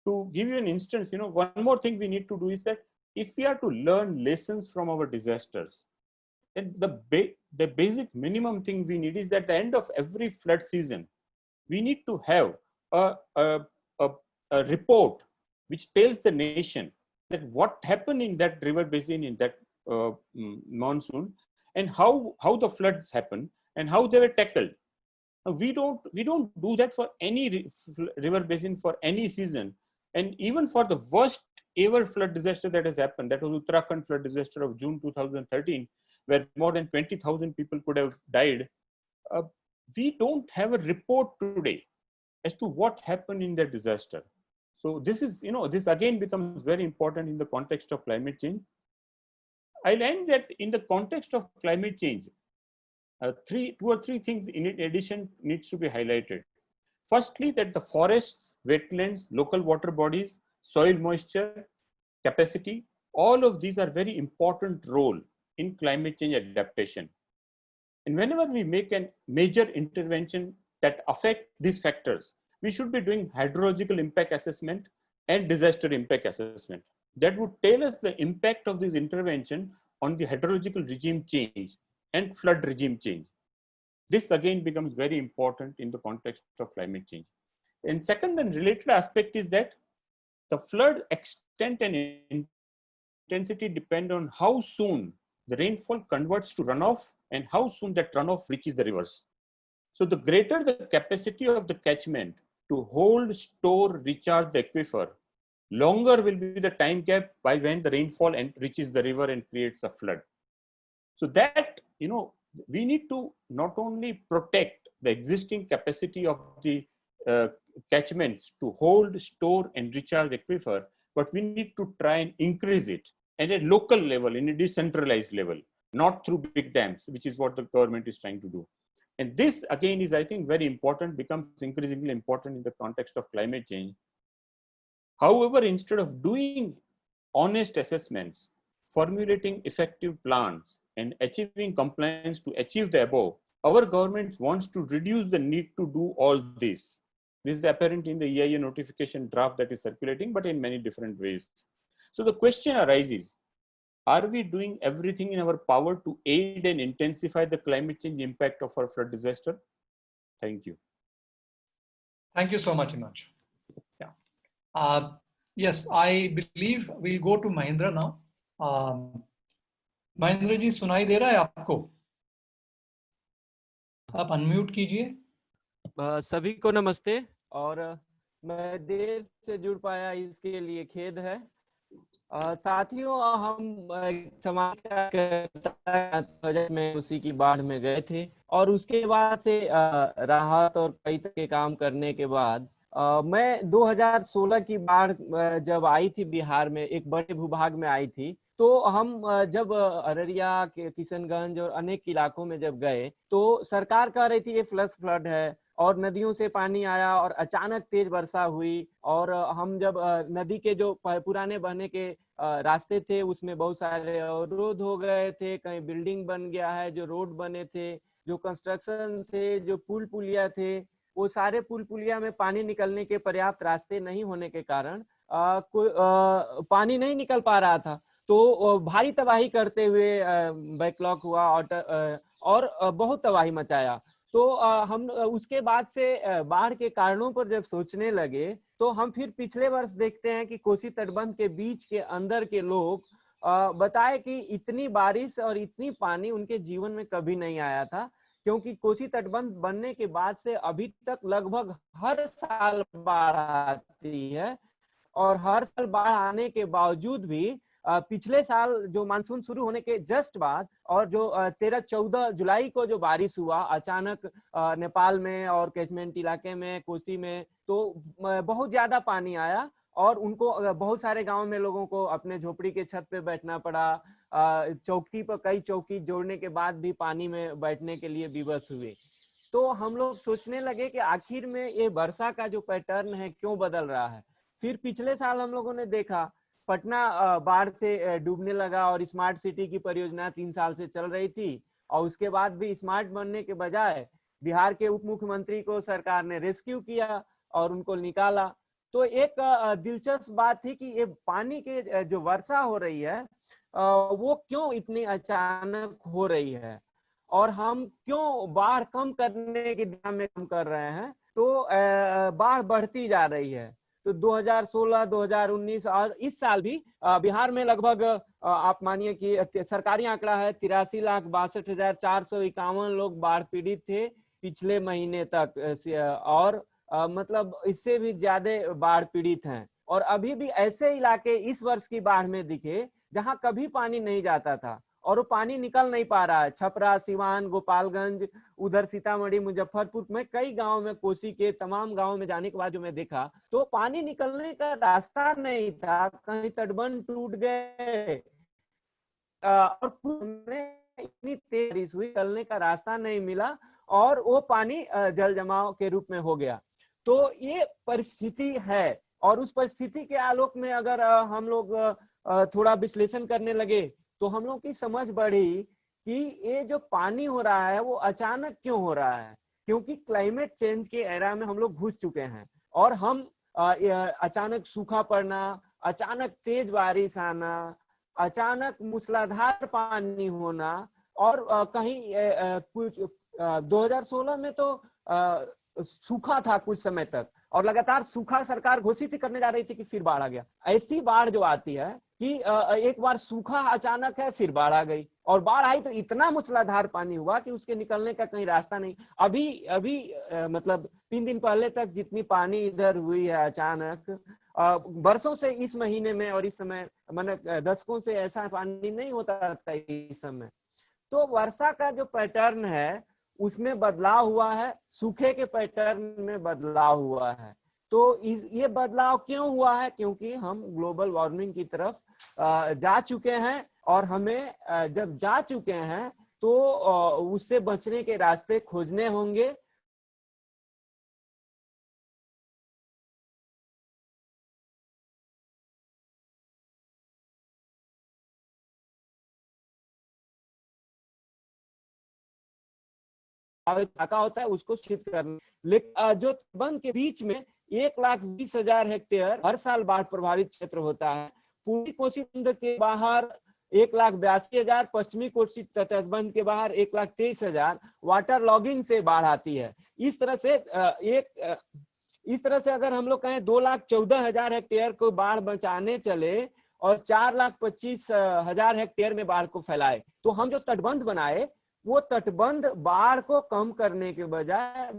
To give you an instance, one more thing we need to do is that if we are to learn lessons from our disasters, then the basic minimum thing we need is that at the end of every flood season, we need to have a report which tells the nation that what happened in that river basin in that monsoon, and how the floods happened and how they were tackled. Now, we don't do that for any river basin for any season, and even for the worst ever flood disaster that has happened, that was Uttarakhand flood disaster of June 2013, where more than 20,000 people could have died. We don't have a report today as to what happened in that disaster. So this is, this again becomes very important in the context of climate change. I'll end that in the context of climate change, two or three things in addition needs to be highlighted. Firstly, that the forests, wetlands, local water bodies, soil moisture, capacity, all of these are very important role in climate change adaptation. And whenever we make a major intervention that affect these factors, we should be doing hydrological impact assessment and disaster impact assessment. That would tell us the impact of this intervention on the hydrological regime change and flood regime change. This again becomes very important in the context of climate change. And second and related aspect is that the flood extent and intensity depend on how soon the rainfall converts to runoff and how soon that runoff reaches the rivers. So the greater the capacity of the catchment to hold, store, recharge the aquifer, longer will be the time gap by when the rainfall reaches the river and creates a flood. So that, we need to not only protect the existing capacity of the catchments to hold, store, and recharge aquifer, but we need to try and increase it at a local level, in a decentralized level, not through big dams, which is what the government is trying to do. And this again is, I think, very important, becomes increasingly important in the context of climate change. However, instead of doing honest assessments, formulating effective plans, and achieving compliance to achieve the above, our government wants to reduce the need to do all this. This is apparent in the EIA notification draft that is circulating, but in many different ways. So the question arises, are we doing everything in our power to aid and intensify the climate change impact of our flood disaster? Thank you. Thank you so much, Himanshu. Yeah. Yes, I believe we'll go to Mahindra now. Mahendra ji, सुनाई दे रहा है आपको? आप unmute कीजिए। सभी को नमस्ते, और मैं देर से जुड़ पाया इसके लिए खेद है। साथियों, हम समाज बजट में उसी की बाढ़ में गए थे, और उसके बाद से राहत और कई तरह के काम करने के बाद मैं 2016 की बाढ़ जब आई थी बिहार में, एक बड़े भूभाग में आई थी, तो हम जब अररिया के किशनगंज और अनेक इलाकों में जब गए, तो सरकार कह रही थी ये फ्लश फ्लड है, और नदियों से पानी आया और अचानक तेज वर्षा हुई, और हम जब नदी के जो पुराने बहने के रास्ते थे उसमें बहुत सारे अवरोध हो गए थे, कहीं बिल्डिंग बन गया है, जो रोड बने थे, जो कंस्ट्रक्शन थे, जो पुल पुलिया थे, वो सारे पुल पुलिया में पानी निकलने के पर्याप्त रास्ते नहीं होने के कारण पानी नहीं निकल पा रहा था। तो भारी तबाही करते हुए बैकलॉग हुआ और बहुत तबाही मचाया। तो हम उसके बाद से बाढ़ के कारणों पर जब सोचने लगे, तो हम फिर पिछले वर्ष देखते हैं कि कोसी तटबंध के बीच के अंदर के लोग बताए कि इतनी बारिश और इतनी पानी उनके जीवन में कभी नहीं आया था, क्योंकि कोसी तटबंध बनने के बाद से अभी तक लगभग हर साल बाढ़ आती है, और हर साल बाढ़ आने के बावजूद भी पिछले साल जो मानसून शुरू होने के जस्ट बाद और जो 13-14 जुलाई को जो बारिश हुआ अचानक नेपाल में और कैचमेंट इलाके में, कोसी में, तो बहुत ज्यादा पानी आया, और उनको बहुत सारे गांव में लोगों को अपने झोपड़ी के छत पे बैठना पड़ा। चौकी पर कई चौकी जोड़ने के बाद भी पानी में बैठने के लिए विवश हुए। तो हम लोग सोचने लगे कि आखिर में ये वर्षा का जो पैटर्न है क्यों बदल रहा है। फिर पिछले साल हम लोगों ने देखा पटना बाढ़ से डूबने लगा, और स्मार्ट सिटी की परियोजना 3 साल से चल रही थी, और उसके बाद भी स्मार्ट बनने के बजाय बिहार के उप मुख्यमंत्री को सरकार ने रेस्क्यू किया और उनको निकाला। तो एक दिलचस्प बात थी कि ये पानी के जो वर्षा हो रही है वो क्यों इतनी अचानक हो रही है, और हम क्यों बाढ़ कम करने की दिशा में काम कर रहे हैं, तो बाढ़ बढ़ती जा रही है। तो 2016, 2019 और इस साल भी बिहार में लगभग आप मानिए कि सरकारी आंकड़ा है 83,62,451 लोग बाढ़ पीड़ित थे पिछले महीने तक, और मतलब इससे भी ज्यादा बाढ़ पीड़ित हैं। और अभी भी ऐसे इलाके इस वर्ष की बाढ़ में दिखे जहां कभी पानी नहीं जाता था, और वो पानी निकल नहीं पा रहा है। छपरा, सिवान, गोपालगंज, उधर सीतामढ़ी, मुजफ्फरपुर में कई गांव में, कोसी के तमाम गांव में जाने के बाद जो मैं देखा तो पानी निकलने का रास्ता नहीं था, कहीं तटबंध टूट गए और इतनी तेज बारिश हुई, निकलने का रास्ता नहीं मिला और वो पानी जल जमाव के रूप में हो गया। तो ये परिस्थिति है और उस परिस्थिति के आलोक में अगर हम लोग थोड़ा विश्लेषण करने लगे तो हम लोग की समझ बढ़ी कि ये जो पानी हो रहा है वो अचानक क्यों हो रहा है, क्योंकि क्लाइमेट चेंज के एरा में हम लोग घुस चुके हैं और हम अचानक सूखा पड़ना, अचानक तेज बारिश आना, अचानक मूसलाधार पानी होना और कहीं कुछ 2016 में तो सूखा था कुछ समय तक और लगातार सूखा सरकार घोषित ही करने जा रही थी कि फिर बाढ़ आ गया। ऐसी बाढ़ जो आती है कि एक बार सूखा अचानक है फिर बाढ़ आ गई और बाढ़ आई तो इतना मूसलाधार पानी हुआ कि उसके निकलने का कहीं रास्ता नहीं। अभी मतलब 3 दिन पहले तक जितनी पानी इधर हुई है अचानक, बरसों से इस महीने में और इस समय मैंने दशकों से ऐसा पानी नहीं होता था इस समय। तो वर्षा का जो पैटर्न है उसमें बदलाव हुआ है, सूखे के पैटर्न में बदलाव हुआ है। तो ये बदलाव क्यों हुआ है? क्योंकि हम ग्लोबल वार्मिंग की तरफ जा चुके हैं और हमें जब जा चुके हैं तो उससे बचने के रास्ते खोजने होंगे। होता है उसको छिद करना, लेकिन जो तटबंध के बीच में 1,20,000 हेक्टेयर हर साल बाढ़ प्रभावित क्षेत्र होता है। पूर्वी कोसी बंध के बाहर 1,82,000, पश्चिमी कोसी तटबंध के बाहर 1,23,000 वाटर लॉगिंग से बाढ़ आती है। इस तरह से अगर हम लोग कहें 2,14,000 हेक्टेयर को बाढ़ बचाने चले और 4,25,000 हेक्टेयर में बाढ़ को फैलाए तो हम जो तटबंध बनाए वो तटबंध बाढ़ को कम करने के बजाय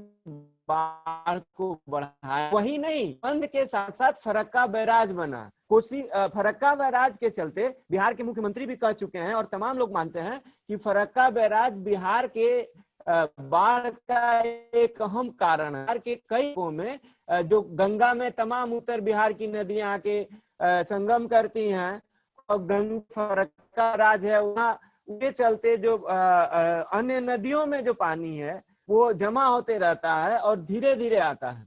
बाढ़ को बढ़ाया। वही नहीं, बंध के साथ साथ फरक्का बैराज बना। कोसी फरक्का बैराज के चलते बिहार के मुख्यमंत्री भी कह चुके हैं और तमाम लोग मानते हैं कि फरक्का बैराज बिहार के बाढ़ का एक अहम कारण है। बिहार के कई गांवों में जो गंगा में तमाम उत्तर बिहार की नदियां आके संगम करती हैं और गंगा फरक्का बैराज है, वहाँ उसके चलते जो अन्य नदियों में जो पानी है वो जमा होते रहता है और धीरे धीरे आता है।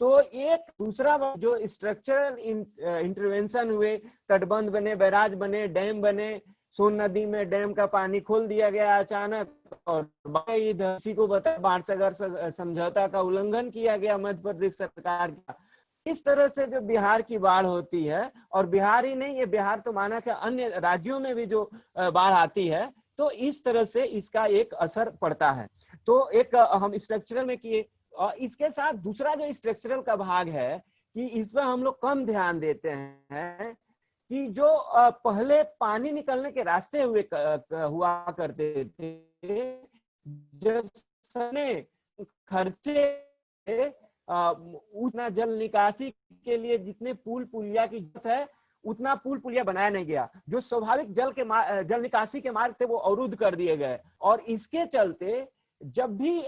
तो एक दूसरा जो स्ट्रक्चरल इंटरवेंशन हुए, तटबंध बने, बैराज बने, डैम बने। सोन नदी में डैम का पानी खोल दिया गया अचानक और इसी को बता बाढ़ समझौता का उल्लंघन किया गया मध्य प्रदेश सरकार का। इस तरह से जो बिहार की बाढ़ होती है, और बिहार ही नहीं, ये बिहार तो माना कि अन्य राज्यों में भी जो बाढ़ आती है, तो इस तरह से इसका एक असर पड़ता है। तो एक हम स्ट्रक्चरल में किए। इसके साथ दूसरा जो स्ट्रक्चरल का भाग है कि इसमें हम लोग कम ध्यान देते हैं कि जो पहले पानी निकलने के रास्ते हुआ करते थे, जब समय खर्चे उतना जल निकासी के लिए जितने पुल पुलिया की जरूरत है उतना पुल पुलिया बनाया नहीं गया। जो स्वाभाविक जल निकासी के मार्ग थे वो अवरुद्ध कर दिए गए और इसके चलते जब भी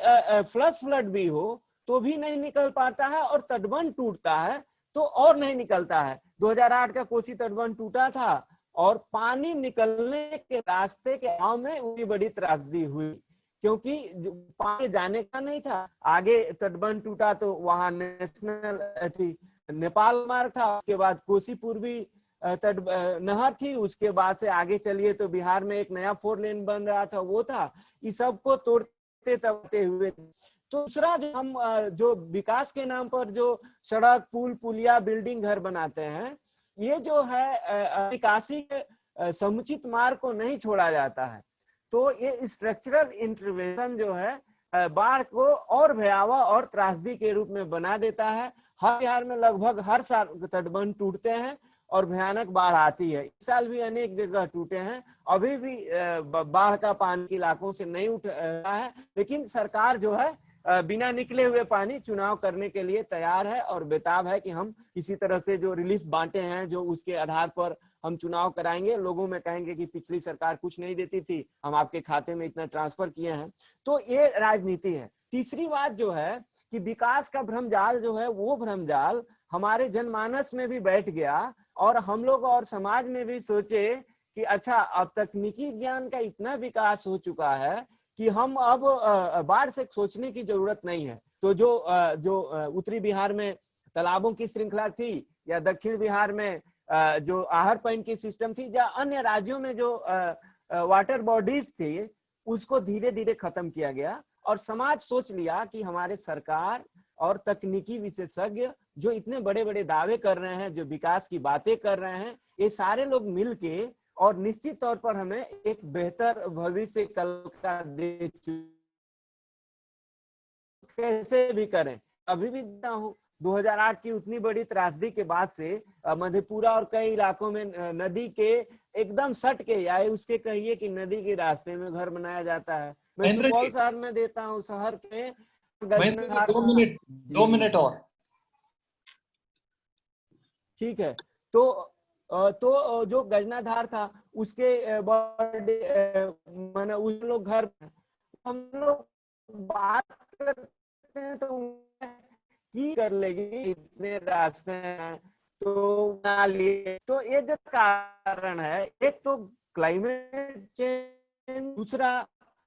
फ्लड भी हो तो भी नहीं निकल पाता है और तटबंध टूटता है तो और नहीं निकलता है। 2008 का कोसी तटबंध टूटा था और पानी निकलने के रास्ते के गांव में उतनी बड़ी त्रासदी हुई क्योंकि पानी जाने का नहीं था। आगे तटबंध टूटा तो वहां नेशनल नेपाल मार्ग था, उसके बाद कोसी पूर्वी नहर थी, उसके बाद से आगे चलिए तो बिहार में एक नया 4 लेन बन रहा था, वो था। इस सबको तोड़ते तोड़ते हुए दूसरा जो हम जो विकास के नाम पर जो सड़क, पुल, पुलिया, बिल्डिंग, घर बनाते हैं, ये जो है निकासी के समुचित मार्ग को नहीं छोड़ा जाता है। तो ये स्ट्रक्चरल इंटरवेंशन जो है बाढ़ को और भयावह और त्रासदी के रूप में बना देता है। हर बिहार में लगभग हर साल तटबंध टूटते हैं और भयानक बाढ़ आती है। इस साल भी अनेक जगह टूटे हैं, अभी भी बाढ़ का पानी इलाकों से नहीं उठ रहा है, लेकिन सरकार जो है बिना निकले हुए पानी चुनाव करने के लिए तैयार है और बेताब है कि हम किसी तरह से जो रिलीफ बांटे हैं जो उसके आधार पर हम चुनाव कराएंगे, लोगों में कहेंगे कि पिछली सरकार कुछ नहीं देती थी, हम आपके खाते में इतना ट्रांसफर किए हैं। तो ये राजनीति है। तीसरी बात जो है कि विकास का भ्रमजाल जो है वो भ्रमजाल हमारे जनमानस में भी बैठ गया और हम लोग और समाज में भी सोचे कि अच्छा अब तकनीकी ज्ञान का इतना विकास हो चुका है कि हम अब बाढ़ से सोचने की जरूरत नहीं है। तो जो उत्तरी बिहार में तालाबों की श्रृंखला थी या दक्षिण बिहार में जो आहर पॉइंट की सिस्टम थी या अन्य राज्यों में जो वाटर बॉडीज थी उसको धीरे धीरे खत्म किया गया और समाज सोच लिया कि हमारे सरकार और तकनीकी विशेषज्ञ जो इतने बड़े बड़े दावे कर रहे हैं, जो विकास की बातें कर रहे हैं, ये सारे लोग मिलके और निश्चित तौर पर हमें एक बेहतर भविष्य कल का दे कैसे भी करें। अभी भी हूँ 2008 की उतनी बड़ी त्रासदी के बाद से मधेपुरा और कई इलाकों में नदी के एकदम सट के या उसके कहिए कि नदी के रास्ते में घर बनाया जाता है। मैं सुपौल शहर में देता हूँ, शहर के 2 मिनट और ठीक है। तो जो गजनाधार था उसके माने उस लोग घर हम लोग बात करते हैं तो की कर लेगी, इतने रास्ते हैं तो बना लिए। तो ये जो कारण है, एक तो क्लाइमेट चेंज, दूसरा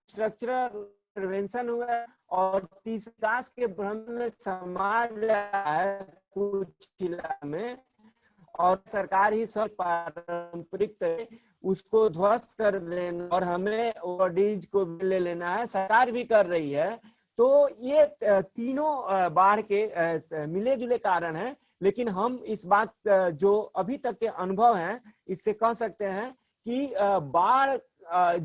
स्ट्रक्चरल प्रिवेंशन हुआ है और तीसरा के भ्रम में समाज है कुछ इलाके में और सरकार ही सब पारंपरिक उसको ध्वस्त कर देना और हमें बॉडीज को भी ले लेना है, सरकार भी कर रही है। तो ये तीनों बाढ़ के मिले जुले कारण हैं, लेकिन हम इस बात जो अभी तक के अनुभव हैं इससे कह सकते हैं कि बाढ़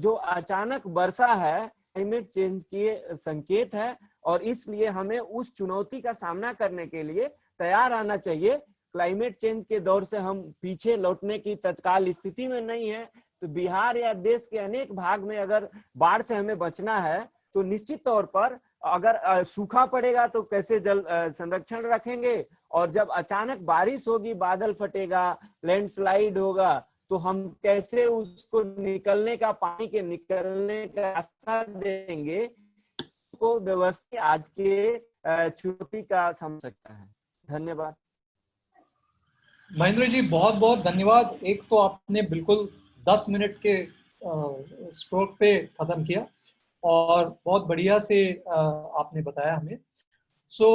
जो अचानक वर्षा है क्लाइमेट चेंज के संकेत है और इसलिए हमें उस चुनौती का सामना करने के लिए तैयार आना चाहिए। क्लाइमेट चेंज के दौर से हम पीछे लौटने की तत्काल स्थिति में नहीं है। तो बिहार या देश के अनेक भाग में अगर बाढ़ से हमें बचना है तो निश्चित तौर पर अगर सूखा पड़ेगा तो कैसे जल संरक्षण रखेंगे और जब अचानक बारिश होगी, बादल फटेगा, लैंडस्लाइड होगा तो हम कैसे उसको निकलने का, पानी के निकलने का रास्ता देंगे को व्यवस्थित आज के चुनौती का समझ सकता है। धन्यवाद। महेंद्र जी बहुत बहुत धन्यवाद। एक तो आपने बिल्कुल 10 मिनट के स्ट्रोक पे खत्म किया और बहुत बढ़िया से आपने बताया हमें। सो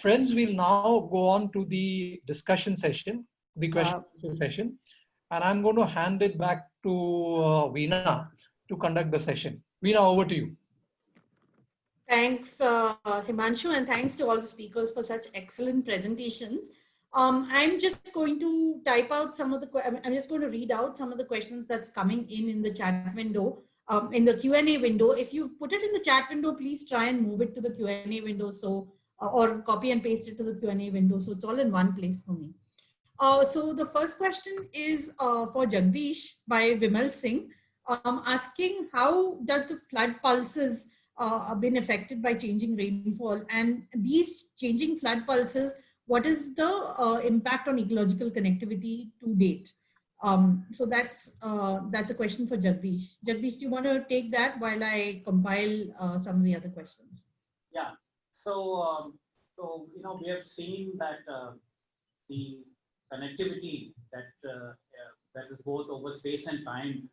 friends, we'll now go on to the discussion session, the question session, and I'm going to hand it back to Veena to conduct the session. Veena, over to you. Thanks, Himanshu, and thanks to all the speakers for such excellent presentations. I'm just going to type out some of the, I'm just going to read out some of the questions that's coming in the chat window, in the Q&A window. If you've put it in the chat window, please try and move it to the Q&A window, so or copy and paste it to the Q&A window, so it's all in one place for me. So the first question is for Jagdish by Vimal Singh, asking how does the flood pulses been affected by changing rainfall, and these changing flood pulses, what is the impact on ecological connectivity to date? So that's a question for Jagdish. Jagdish, do you want to take that while I compile some of the other questions? Yeah. So you know, we have seen that the connectivity that is both over space and time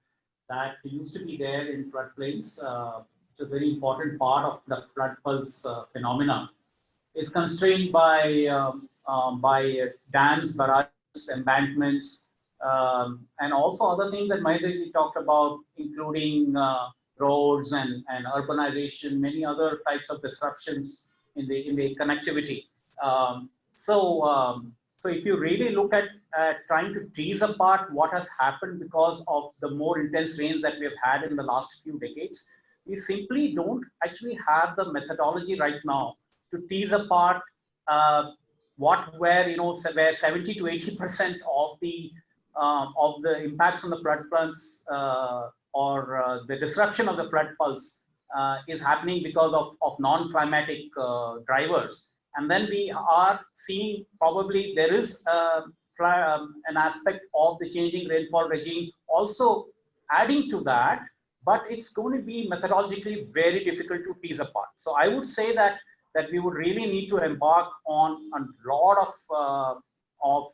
that used to be there in floodplains, it's a very important part of the flood pulse phenomena, is constrained by dams, barrages, embankments, and also other things that Mahendra talked about, including roads and urbanization, many other types of disruptions in the connectivity. So if you really look at trying to tease apart what has happened because of the more intense rains that we have had in the last few decades, we simply don't actually have the methodology right now to tease apart what were, you know, where 70 to 80% of the impacts on the flood pulse or the disruption of the flood pulse is happening because of non-climatic drivers. And then we are seeing probably there is an aspect of the changing rainfall regime also adding to that, but it's going to be methodologically very difficult to tease apart. So I would say that we would really need to embark on a lot of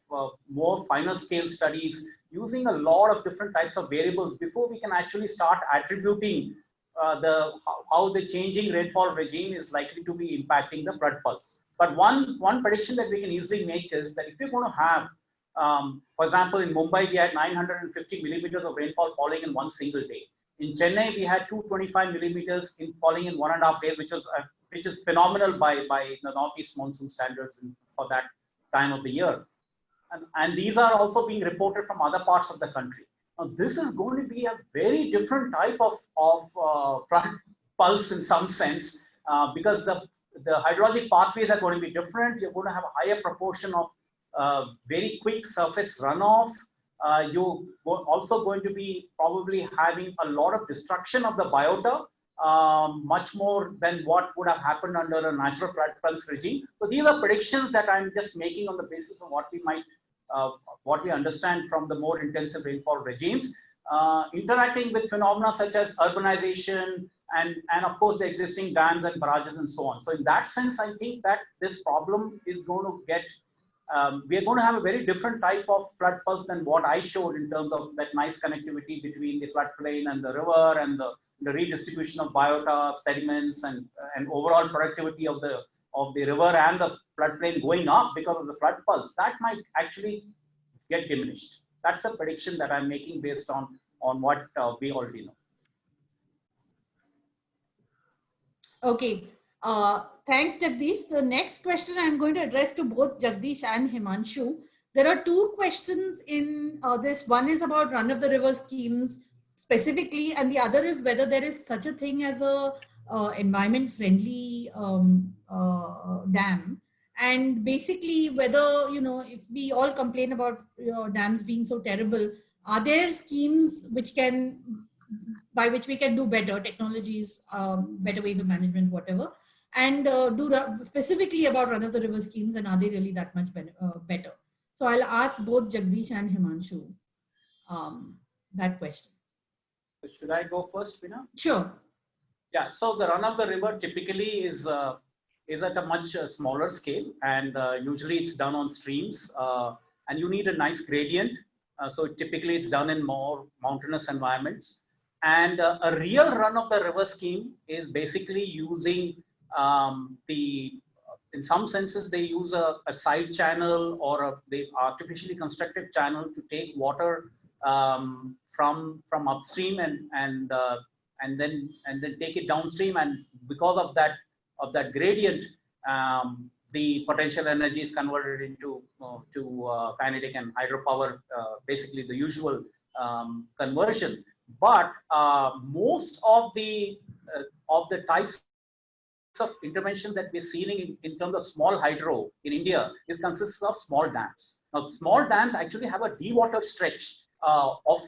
more finer scale studies using a lot of different types of variables before we can actually start attributing how the changing rainfall regime is likely to be impacting the flood pulse. But one prediction that we can easily make is that if you're going to have, for example, in Mumbai, we had 950 millimeters of rainfall falling in one single day. In Chennai, we had 225 millimeters falling in 1.5 days, which is phenomenal by the northeast monsoon standards for that time of the year. And these are also being reported from other parts of the country. Now, this is going to be a very different type of flood pulse in some sense, because the hydrologic pathways are going to be different. You're going to have a higher proportion of very quick surface runoff. You're also going to be probably having a lot of destruction of the biota, much more than what would have happened under a natural flood pulse regime. So these are predictions that I'm just making on the basis of what we understand from the more intensive rainfall regimes, interacting with phenomena such as urbanization and of course the existing dams and barrages and so on. So in that sense, I think that this problem is going to get, we are going to have a very different type of flood pulse than what I showed in terms of that nice connectivity between the floodplain and the river and the redistribution of biota, sediments, and overall productivity of the river and the floodplain going up because of the flood pulse. That might actually get diminished. That's a prediction that I'm making based on what we already know. Okay. Thanks, Jagdish. The next question I'm going to address to both Jagdish and Himanshu. There are two questions in this. One is about run-of-the-river schemes specifically, and the other is whether there is such a thing as a environment-friendly dam. And basically whether, if we all complain about dams being so terrible, are there schemes by which we can do better technologies, better ways of management, whatever, and do specifically about run-of-the-river schemes, and are they really that much better? So I'll ask both Jagdish and Himanshu that question. Should I go first, Veena? Sure. Yeah, so the run-of-the-river typically is at a much smaller scale, and usually it's done on streams, and you need a nice gradient. So typically it's done in more mountainous environments. And a real run-of-the-river scheme is basically using in some senses, they use a side channel or the artificially constructed channel to take water from upstream and then take it downstream. And because of that gradient, the potential energy is converted into kinetic and hydropower, basically the usual conversion. But most of the types of intervention that we're seeing in terms of small hydro in India consists of small dams. Now, small dams actually have a dewatered stretch of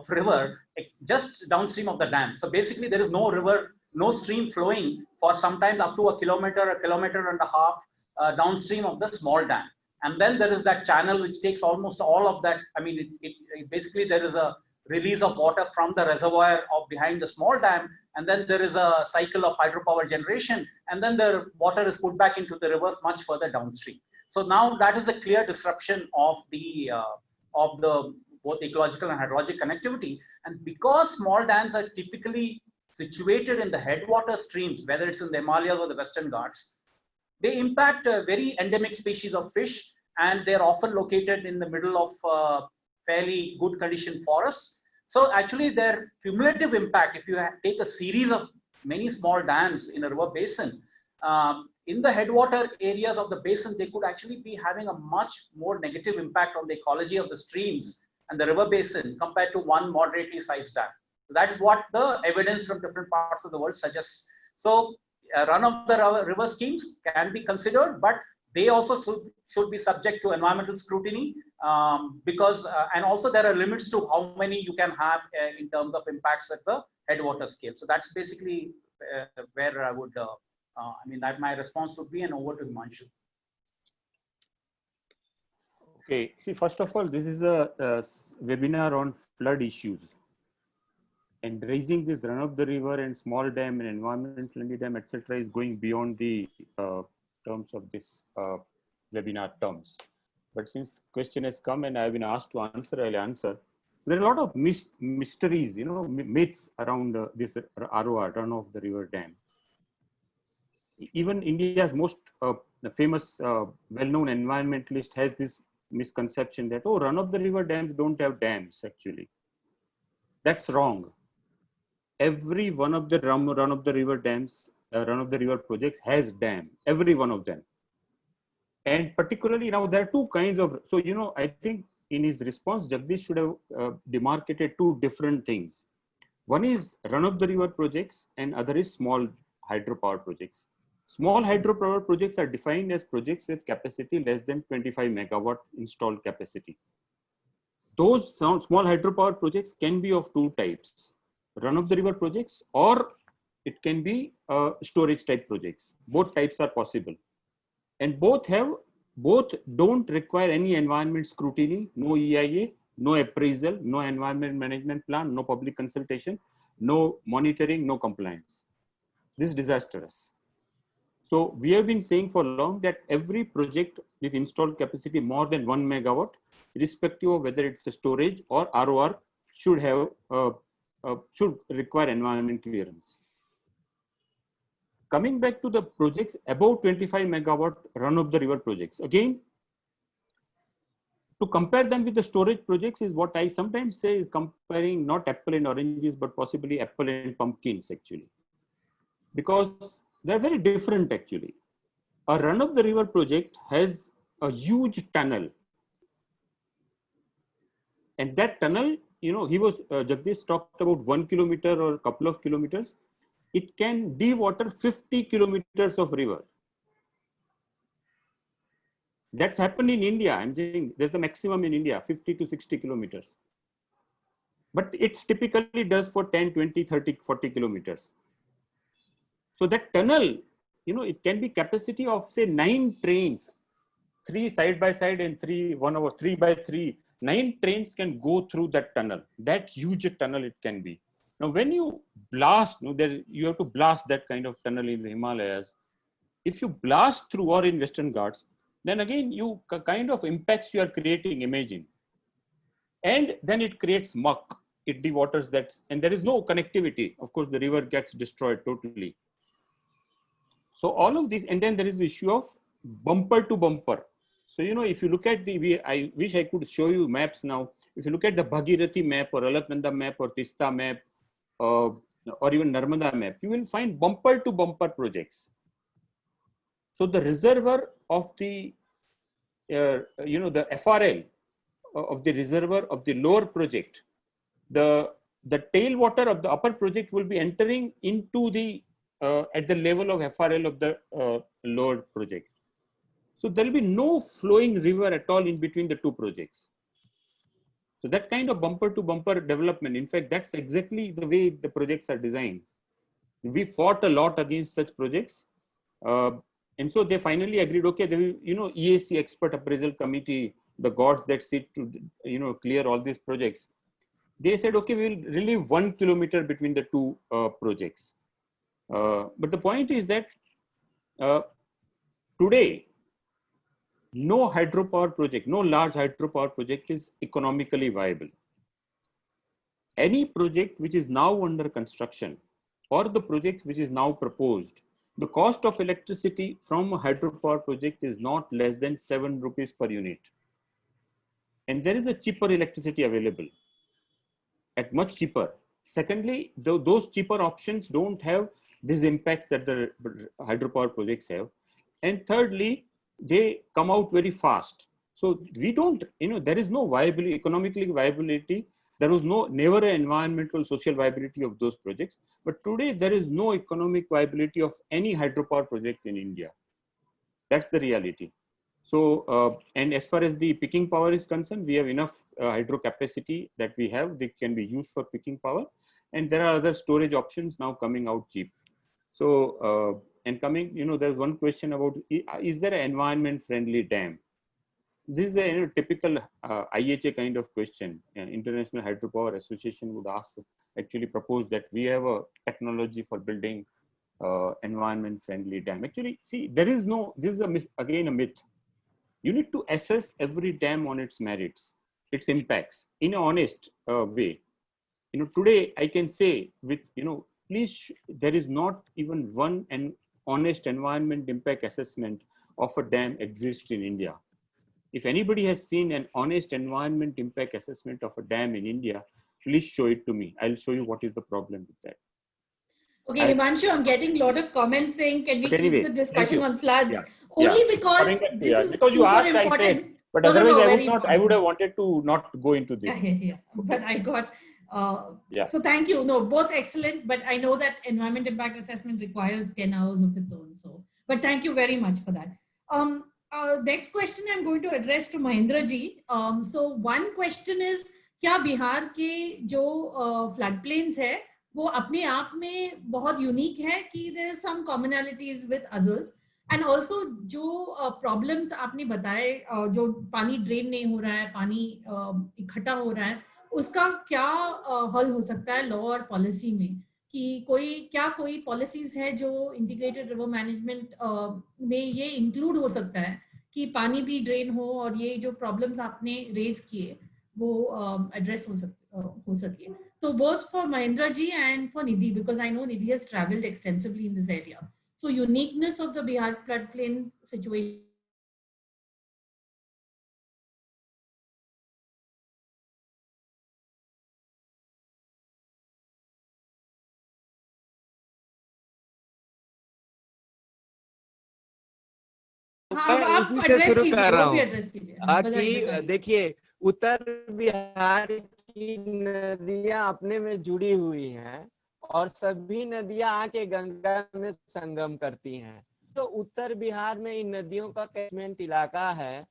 river just downstream of the dam. So basically, there is no river, no stream flowing for sometimes up to a kilometer and a half downstream of the small dam. And then there is that channel which takes almost all of that. I mean, it basically there is a release of water from the reservoir behind the small dam, and then there is a cycle of hydropower generation, and then the water is put back into the river much further downstream. So now that is a clear disruption of both ecological and hydrologic connectivity. And because small dams are typically situated in the headwater streams, whether it's in the Himalayas or the Western Ghats, they impact a very endemic species of fish, and they're often located in the middle of fairly good condition forests. So actually their cumulative impact, if you take a series of many small dams in a river basin, in the headwater areas of the basin, they could actually be having a much more negative impact on the ecology of the streams and the river basin compared to one moderately sized dam. So that is what the evidence from different parts of the world suggests. So run-of-the-river schemes can be considered, but they also should be subject to environmental scrutiny because, and also there are limits to how many you can have in terms of impacts at the headwater scale. So that's basically where I would, I mean, that my response would be, and over to Himanshu. Okay, see, first of all, this is a webinar on flood issues. And raising this run of the river and small dam and environment friendly dam, etc., is going beyond the terms of this webinar terms. But since question has come and I've been asked to answer, I'll answer. There are a lot of mysteries, you know, myths around this ROR, run of the river dam. Even India's most famous, well-known environmentalist has this misconception that, oh, run of the river dams don't have dams, actually. That's wrong. Every one of the run of the river dams, run of the river projects has dam, every one of them. And particularly now there are two kinds of, so, you know, I think in his response, Jagdish should have demarcated two different things. One is run of the river projects and other is small hydropower projects. Small hydropower projects are defined as projects with capacity less than 25 megawatt installed capacity. Those small hydropower projects can be of two types, run of the river projects, or it can be storage type projects. Both types are possible. And both don't require any environment scrutiny, no EIA, no appraisal, no environment management plan, no public consultation, no monitoring, no compliance. This is disastrous. So we have been saying for long that every project with installed capacity more than 1 megawatt, irrespective of whether it's a storage or ROR, should have should require environment clearance. Coming back to the projects above 25 megawatt run of the river projects, again, to compare them with the storage projects is what I sometimes say is comparing not apple and oranges, but possibly apple and pumpkins actually, because they're very different actually. A run of the river project has a huge tunnel, and that tunnel, you know, Jagdish talked about 1 kilometer or a couple of kilometers. It can dewater 50 kilometers of river. That's happened in India. I'm saying there's the maximum in India, 50 to 60 kilometers. But it typically does for 10, 20, 30, 40 kilometers. So that tunnel, you know, it can be capacity of say 9 trains, 3 side by side and 3 by 3. 9 trains can go through that tunnel. That huge tunnel it can be. Now, when you blast, you have to blast that kind of tunnel in the Himalayas. If you blast through or in Western Ghats, then again, you kind of impacts you are creating, imagine. And then it creates muck. It dewaters that, and there is no connectivity. Of course, the river gets destroyed totally. So all of these, and then there is the issue of bumper to bumper. So, you know, if you look at I wish I could show you maps now. If you look at the Bhagirathi map or Alaknanda map or Tista map, or even Narmada map, you will find bumper to bumper projects. So the reservoir of the, you know, the FRL of the reservoir of the lower project, the tailwater of the upper project will be entering into the, at the level of FRL of the lower project. So there will be no flowing river at all in between the two projects. So that kind of bumper to bumper development, in fact, that's exactly the way the projects are designed. We fought a lot against such projects. And so they finally agreed, okay, they will, you know, EAC expert appraisal committee, the gods that sit to, you know, clear all these projects. They said, okay, we will relieve 1 kilometer between the two projects. But the point is that today, no hydropower project, no large hydropower project is economically viable. Any project which is now under construction or the project which is now proposed, the cost of electricity from a hydropower project is not less than 7 rupees per unit. And there is a cheaper electricity available at much cheaper. Secondly, those cheaper options don't have these impacts that the hydropower projects have. And thirdly, they come out very fast. So we don't, you know, there is no viability, economically viability. There was never an environmental, social viability of those projects. But today there is no economic viability of any hydropower project in India. That's the reality. So, and as far as the peaking power is concerned, we have enough hydro capacity that we have. They can be used for peaking power. And there are other storage options now coming out cheap. So, and coming, there's one question about, is there an environment-friendly dam? This is a typical IHA kind of question. International Hydropower Association would actually propose that we have a technology for building environment-friendly dam. Actually, see, this is again a myth. You need to assess every dam on its merits, its impacts in an honest way. Today I can say with, please, there is not even one honest environment impact assessment of a dam exists in India. If anybody has seen an honest environment impact assessment of a dam in India, please show it to me. I'll show you what is the problem with that. Okay, Himanshu, I'm getting a lot of comments saying, can we keep the discussion on floods? Yeah. Only because this is because you super asked, important. I said, but otherwise I would have wanted to not go into this. Yeah. But I got, so thank you. No, both excellent, but I know that environment impact assessment requires 10 hours of its own. So, but thank you very much for that. Next question I'm going to address to Mahendra ji. So one question is, क्या बिहार के जो floodplains है, वो अपने आप में बहुत unique है कि there are some commonalities with others, and also जो problems आपने बताए, जो पानी ड्रेन नहीं हो रहा है, पानी इकट्ठा हो रहा है, उसका क्या हल हो सकता है लॉ और पॉलिसी में, कि कोई पॉलिसीज है जो इंटीग्रेटेड रिवर मैनेजमेंट में ये इंक्लूड हो सकता है कि पानी भी ड्रेन हो और ये जो प्रॉब्लम्स आपने रेज किए वो एड्रेस हो सके. So both for Mahendra ji and for Nidhi, because I know Nidhi has traveled extensively in this area. So uniqueness of the Bihar floodplain situation. आप एड्रेस कीजिए, वो भी एड्रेस कीजिए. देखिए, उत्तर बिहार की नदियां अपने में जुड़ी हुई हैं और सभी नदियां आके गंगा में संगम करती हैं. तो उत्तर बिहार में इन नदियों का कैचमेंट इलाका है,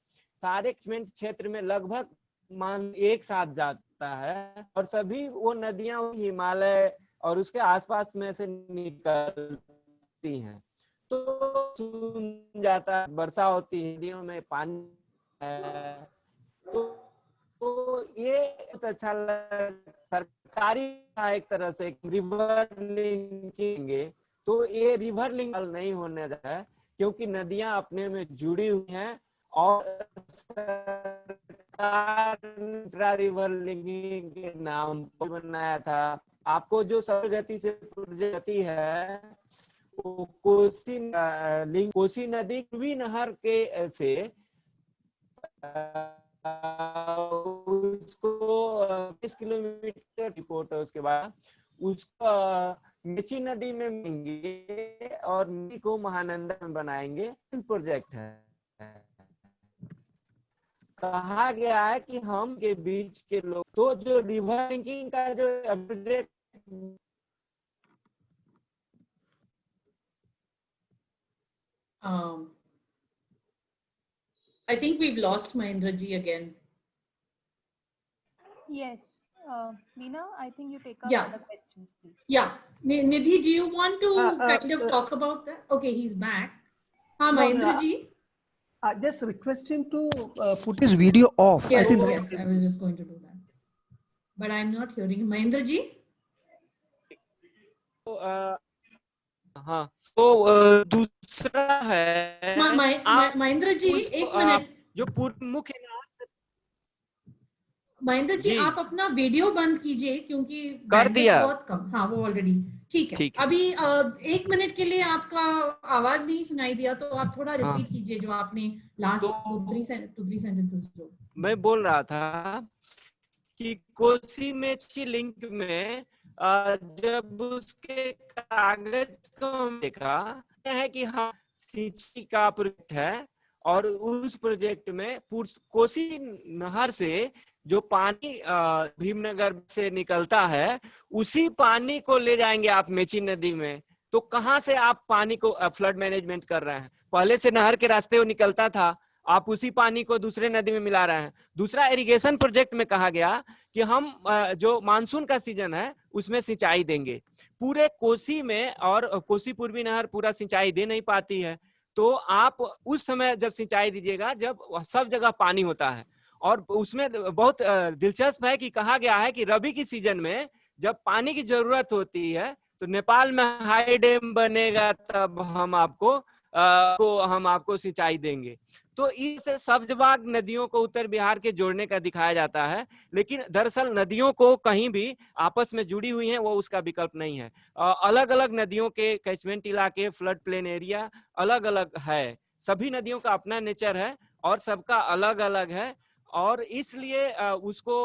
सारे कैचमेंट क्षेत्र में लगभग एक साथ जाता है और सभी वो नदियां हिमालय और उसके आसपास में से निकलती हैं. तो सुन जाता, वर्षा होती है, नदियों में पानी है, तो ये बहुत अच्छा सरकारी एक तरह से रिवर लिंकिंग, तो ये रिवर लिंक नहीं होने रहा है क्योंकि नदियां अपने में जुड़ी हुई हैं और सरकार रिवर लिंकिंग के नाम पर बनाया था. आपको जो सरगति से गति है वो कोसी नदी पूर्वी नहर के से उसको 20 किलोमीटर रिपोर्ट है, उसके बाद उसको मेची नदी में मिलेंगे और नदी को महानंदा में बनाएंगे. प्रोजेक्ट है, कहा गया है कि हम के बीच के लोग, तो जो रिवर लिंकिंग का जो update I think we've lost Mahendra ji again. Yes. Meena, I think you take up Yeah. other questions, please. Yeah. Nidhi, do you want to kind of talk about that? Okay, he's back. Mahendra ji? Just request him to put his video off. Yes, yes, I was just going to do that. But I'm not hearing him. Mahendra ji? हाँ, तो दूसरा है महेंद्र जी, एक minute. जो पूर्व मुख्य महेंद्र जी, आप अपना वीडियो बंद कीजिए क्योंकि कर दिया बहुत कम. हाँ, वो ऑलरेडी ठीक है. अभी 1 मिनट के लिए आपका आवाज नहीं सुनाई दिया, तो आप थोड़ा रिपीट कीजिए जो आपने लास्ट 2-3 सेंटेंसेस जो मैं बोल रहा था कि कोसी मेची लिंक में जब उसके कागज को देखा है कि हाँ सिंचाई का प्रोजेक्ट है और उस प्रोजेक्ट में कोसी नहर से जो पानी भीमनगर से निकलता है उसी पानी को ले जाएंगे आप मेची नदी में. तो कहाँ से आप पानी को फ्लड मैनेजमेंट कर रहे हैं? पहले से नहर के रास्ते वो निकलता था, आप उसी पानी को दूसरे नदी में मिला रहे हैं। दूसरा, इरिगेशन प्रोजेक्ट में कहा गया कि हम जो मानसून का सीजन है उसमें सिंचाई देंगे। पूरे कोसी में, और कोसी पूर्वी नहर पूरा सिंचाई दे नहीं पाती है, तो आप उस समय जब सिंचाई दीजिएगा जब सब जगह पानी होता है। और उसमें बहुत दिलचस्प है कि कहा गया है कि रबी की सीजन में जब पानी की जरूरत होती है तो नेपाल में हाई डैम बनेगा, तब हम आपको सिंचाई देंगे। तो इस सब्जबाग नदियों को उत्तर बिहार के जोड़ने का दिखाया जाता है, लेकिन दरअसल नदियों को कहीं भी आपस में जुड़ी हुई हैं वो उसका विकल्प नहीं है। अलग अलग नदियों के कैचमेंट इलाके, फ्लड प्लेन एरिया अलग अलग है। सभी नदियों का अपना नेचर है और सबका अलग अलग है, और इसलिए उसको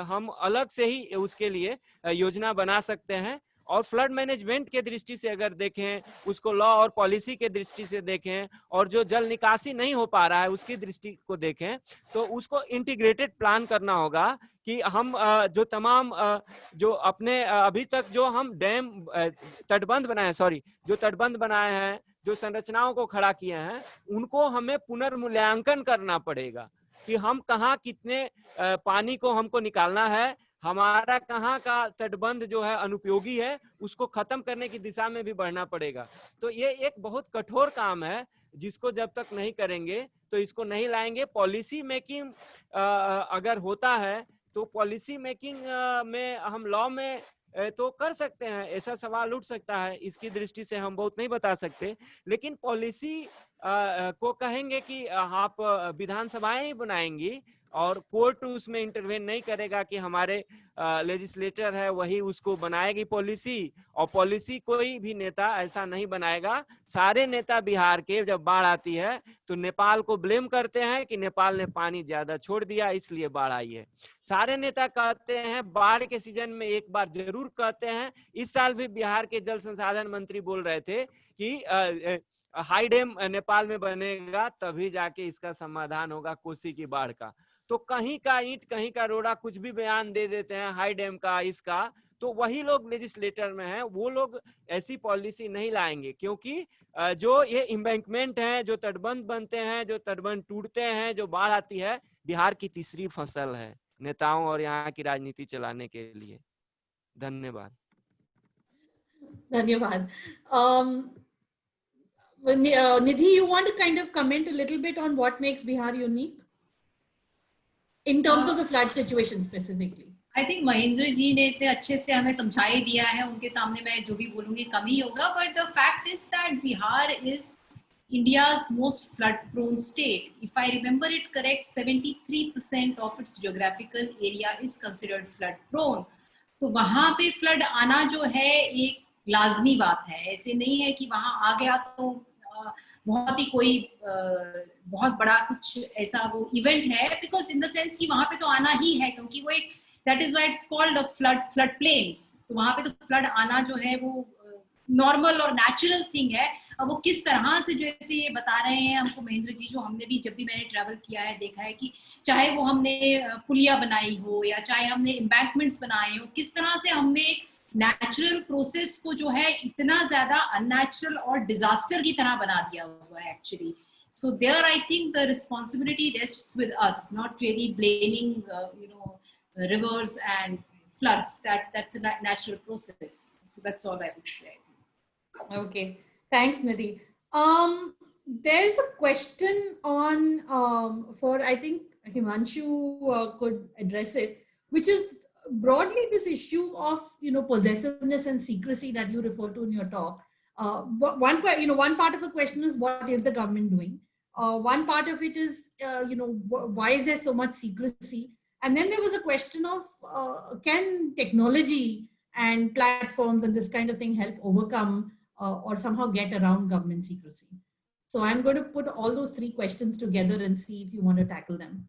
हम अलग से ही उसके लिए योजना बना सकते हैं। और फ्लड मैनेजमेंट के दृष्टि से अगर देखें, उसको लॉ और पॉलिसी के दृष्टि से देखें, और जो जल निकासी नहीं हो पा रहा है उसकी दृष्टि को देखें, तो उसको इंटीग्रेटेड प्लान करना होगा कि हम जो तमाम जो अपने अभी तक जो हम डैम तटबंध बनाए, जो तटबंध बनाए हैं, जो संरचनाओं को खड़ा किए हैं, उनको हमें पुनर्मूल्यांकन करना पड़ेगा कि हम कहाँ कितने पानी को हमको निकालना है, हमारा कहाँ का तटबंध जो है अनुपयोगी है, उसको खत्म करने की दिशा में भी बढ़ना पड़ेगा। तो ये एक बहुत कठोर काम है जिसको जब तक नहीं करेंगे तो इसको नहीं लाएंगे। पॉलिसी मेकिंग अगर होता है तो पॉलिसी मेकिंग में हम लॉ में तो कर सकते हैं, ऐसा सवाल उठ सकता है, इसकी दृष्टि से हम बहुत नहीं बता सकते, लेकिन पॉलिसी को कहेंगे कि आप विधानसभाएं ही बनाएंगी और कोर्ट उसमें इंटरवेन नहीं करेगा कि हमारे लेजिस्लेटर है वही उसको बनाएगी पॉलिसी, और पॉलिसी कोई भी नेता ऐसा नहीं बनाएगा। सारे नेता बिहार के जब बाढ़ आती है तो नेपाल को ब्लेम करते हैं कि नेपाल ने पानी ज्यादा छोड़ दिया इसलिए बाढ़ आई है। सारे नेता कहते हैं, बाढ़ के सीजन में एक बार जरूर कहते हैं, इस साल भी बिहार के जल संसाधन मंत्री बोल रहे थे कि हाई डैम नेपाल में बनेगा तभी जाके इसका समाधान होगा कोसी की बाढ़ का। तो कहीं का ईंट कहीं का रोड़ा कुछ भी बयान दे देते हैं हाई डैम का, इसका, तो वही लोग लेजिस्लेटर में हैं, वो लोग ऐसी पॉलिसी नहीं लाएंगे, क्योंकि जो ये एम्बैंकमेंट है, जो तटबंध बनते हैं, जो तटबंध टूटते हैं, जो बाढ़ आती है, बिहार की तीसरी फसल है नेताओं और यहाँ की राजनीति चलाने के लिए। धन्यवाद। धन्यवाद। Nidhi, you want to kind of comment a little bit on what makes Bihar unique in terms of the flood situation specifically? I think Mahendra ji ने इतने अच्छे से हमें समझा ही दिया है, उनके सामने मैं जो भी बोलूंगी कम ही होगा, but the fact is that Bihar is India's most flood-prone state. If I remember it correct, 73% of its geographical area is considered flood-prone. तो वहाँ पे फ्लड आना जो है एक लाजमी बात है, ऐसे नहीं है कि वहाँ आ गया तो बहुत ही कोई बहुत बड़ा कुछ ऐसा वो इवेंट है, बिकॉज इन द सेंस कि वहाँ पे तो आना ही है, क्योंकि वो एक that is why it's called a flood plains. तो वहाँ पे तो फ्लड आना जो है वो नॉर्मल और नेचुरल थिंग है। अब वो किस तरह से जैसे ये बता रहे हैं हमको महेंद्र जी, जो हमने भी जब भी मैंने ट्रैवल किया है देखा है कि चाहे वो हमने पुलिया बनाई हो या चाहे हमने एम्बैंकमेंट्स बनाए हो, किस तरह से हमने एक नेचुरल प्रोसेस को जो है इतना ज्यादा अननेचुरल और डिजास्टर की तरह बना दिया हुआ है actually. So there I think the responsibility rests with us, not really blaming rivers and floods. That's a natural process. So that's all I would say. Okay, thanks Nidhi. There's a question on for I think Himanshu could address it, which is broadly this issue of possessiveness and secrecy that you refer to in your talk. One part of the question is what is the government doing? One part of it is why is there so much secrecy? And then there was a question of can technology and platforms and this kind of thing help overcome or somehow get around government secrecy? So I'm going to put all those three questions together and see if you want to tackle them.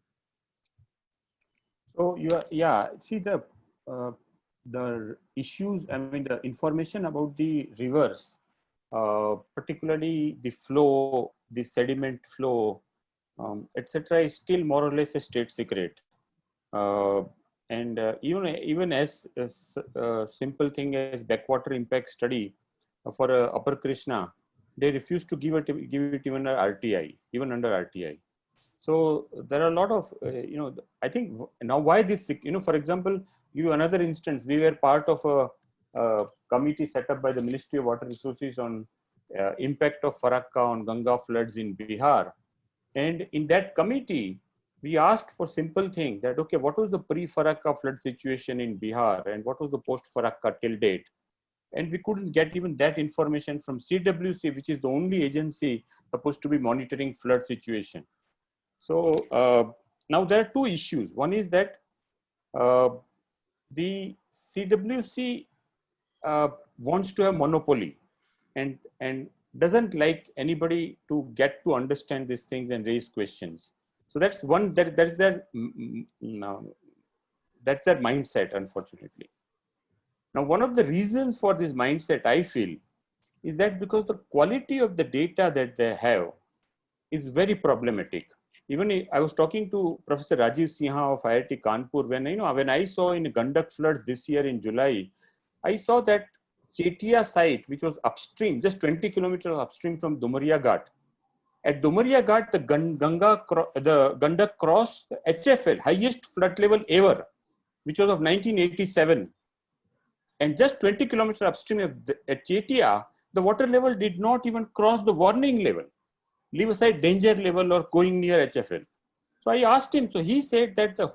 So see the issues, I mean the information about the rivers, particularly the flow, the sediment flow, etc., is still more or less a state secret. And even as a simple thing as backwater impact study for Upper Krishna, they refused to give it even under RTI, So there are a lot of, I think now why this, for example, give you another instance. We were part of a committee set up by the Ministry of Water Resources on impact of Farakka on Ganga floods in Bihar. And in that committee, we asked for simple thing that, okay, what was the pre-Farakka flood situation in Bihar and what was the post-Farakka till date? And we couldn't get even that information from CWC, which is the only agency supposed to be monitoring flood situation. So now there are two issues. One is that the CWC wants to have monopoly and doesn't like anybody to get to understand these things and raise questions. So that's one, that's their mindset, unfortunately. Now, one of the reasons for this mindset, I feel, is that because the quality of the data that they have is very problematic. Even I was talking to Professor Rajiv Sinha of IIT Kanpur when I saw in Gandak floods this year in July, I saw that Chetia site, which was upstream, just 20 kilometers upstream from Dumaria Ghat. At Dumaria Ghat, the Gandak crossed HFL, highest flood level ever, which was of 1987. And just 20 kilometers upstream at Chetia, the water level did not even cross the warning level, leave aside danger level or going near HFL. So I asked him, so he said that the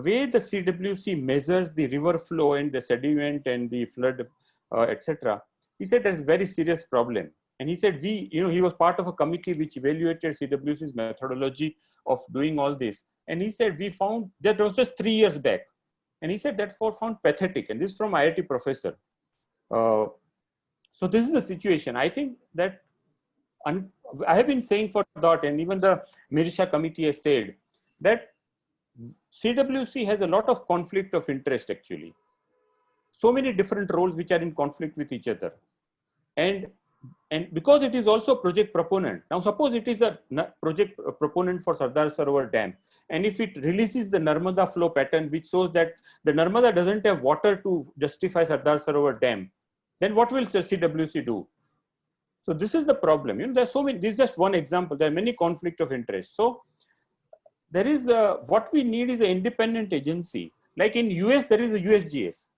way the CWC measures the river flow and the sediment and the flood, etc., he said there's a very serious problem. And he said, he was part of a committee which evaluated CWC's methodology of doing all this. And he said, we found that was just 3 years back. And he said that found pathetic. And this is from IIT professor. So this is the situation. I think that I have been saying for DOT, and even the Mirisha committee has said that CWC has a lot of conflict of interest actually. So many different roles which are in conflict with each other. And because it is also project proponent. Now suppose it is a project proponent for Sardar Sarovar Dam. And if it releases the Narmada flow pattern, which shows that the Narmada doesn't have water to justify Sardar Sarovar Dam, then what will CWC do? So this is the problem. There's so many, this is just one example. There are many conflict of interest. So there is what we need is an independent agency. Like in US, there is a USGS.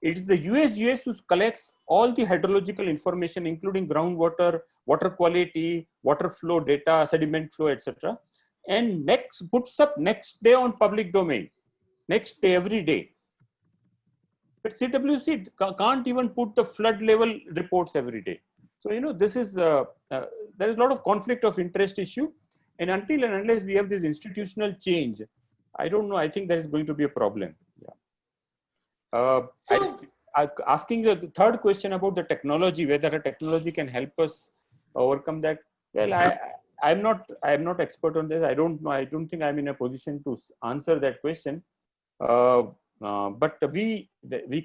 It is the USGS who collects all the hydrological information, including groundwater, water quality, water flow data, sediment flow, etc. And puts up next day on public domain, next day, every day. But CWC can't even put the flood level reports every day. So, this is, there is a lot of conflict of interest issue. And until and unless we have this institutional change, I don't know, I think there is going to be a problem. Yeah. Asking the third question about the technology, whether a technology can help us overcome that. Well, I'm not expert on this. I don't know. I don't think I'm in a position to answer that question. But we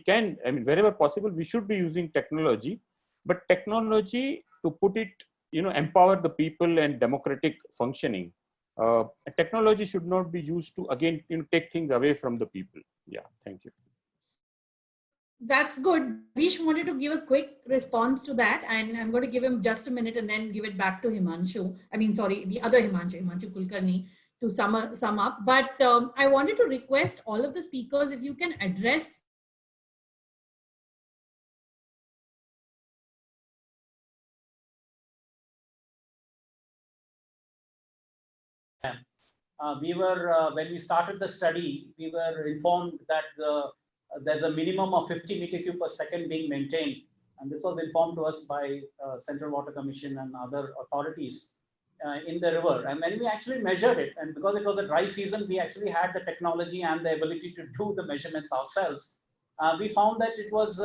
can, wherever possible, we should be using technology. But technology, to put it, empower the people and democratic functioning. Technology should not be used to, again, take things away from the people. Yeah, thank you. That's good. Vish wanted to give a quick response to that, and I'm going to give him just a minute and then give it back to Himanshu. The other Himanshu Kulkarni, to sum up. But I wanted to request all of the speakers, if you can address when we started the study, we were informed that there's a minimum of 50 meter cube per second being maintained. And this was informed to us by Central Water Commission and other authorities in the river. And when we actually measured it, and because it was a dry season, we actually had the technology and the ability to do the measurements ourselves. We found that it was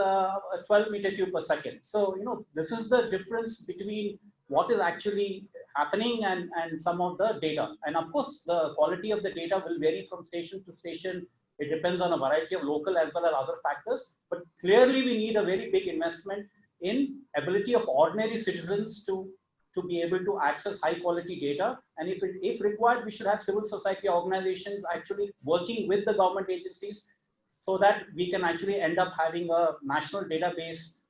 12 meter cube per second. So, this is the difference between what is actually happening and some of the data. And of course, the quality of the data will vary from station to station. It depends on a variety of local as well as other factors. But clearly, we need a very big investment in ability of ordinary citizens to be able to access high quality data. And if required, we should have civil society organizations actually working with the government agencies so that we can actually end up having a national database,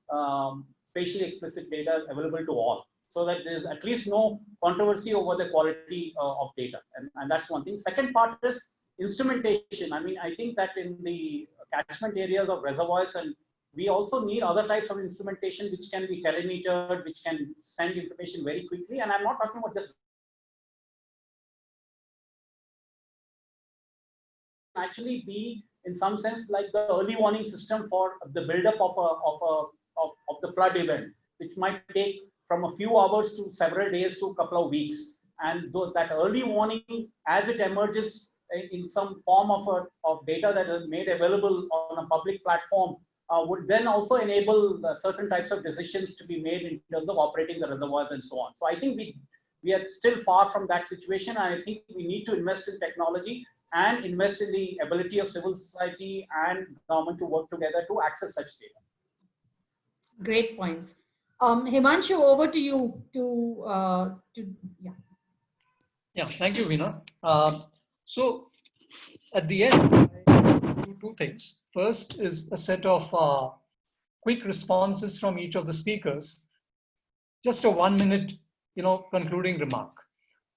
spatially explicit data available to all. so that there's at least no controversy over the quality of data. And that's one thing. Second part is instrumentation. I mean, I think that in the catchment areas of reservoirs, and we also need other types of instrumentation which can be telemetered, which can send information very quickly. And I'm not talking about just actually be in some sense like the early warning system for the buildup of the flood event, which might take from a few hours to several days to a couple of weeks. And that early warning, as it emerges in some form of data that is made available on a public platform, would then also enable certain types of decisions to be made in terms of operating the reservoirs and so on. So I think we are still far from that situation. And I think we need to invest in technology and invest in the ability of civil society and government to work together to access such data. Great points. Himanshu, over to you yeah. Yeah, thank you, Veena. So at the end, I do two things. First is a set of quick responses from each of the speakers. Just a 1 minute, concluding remark.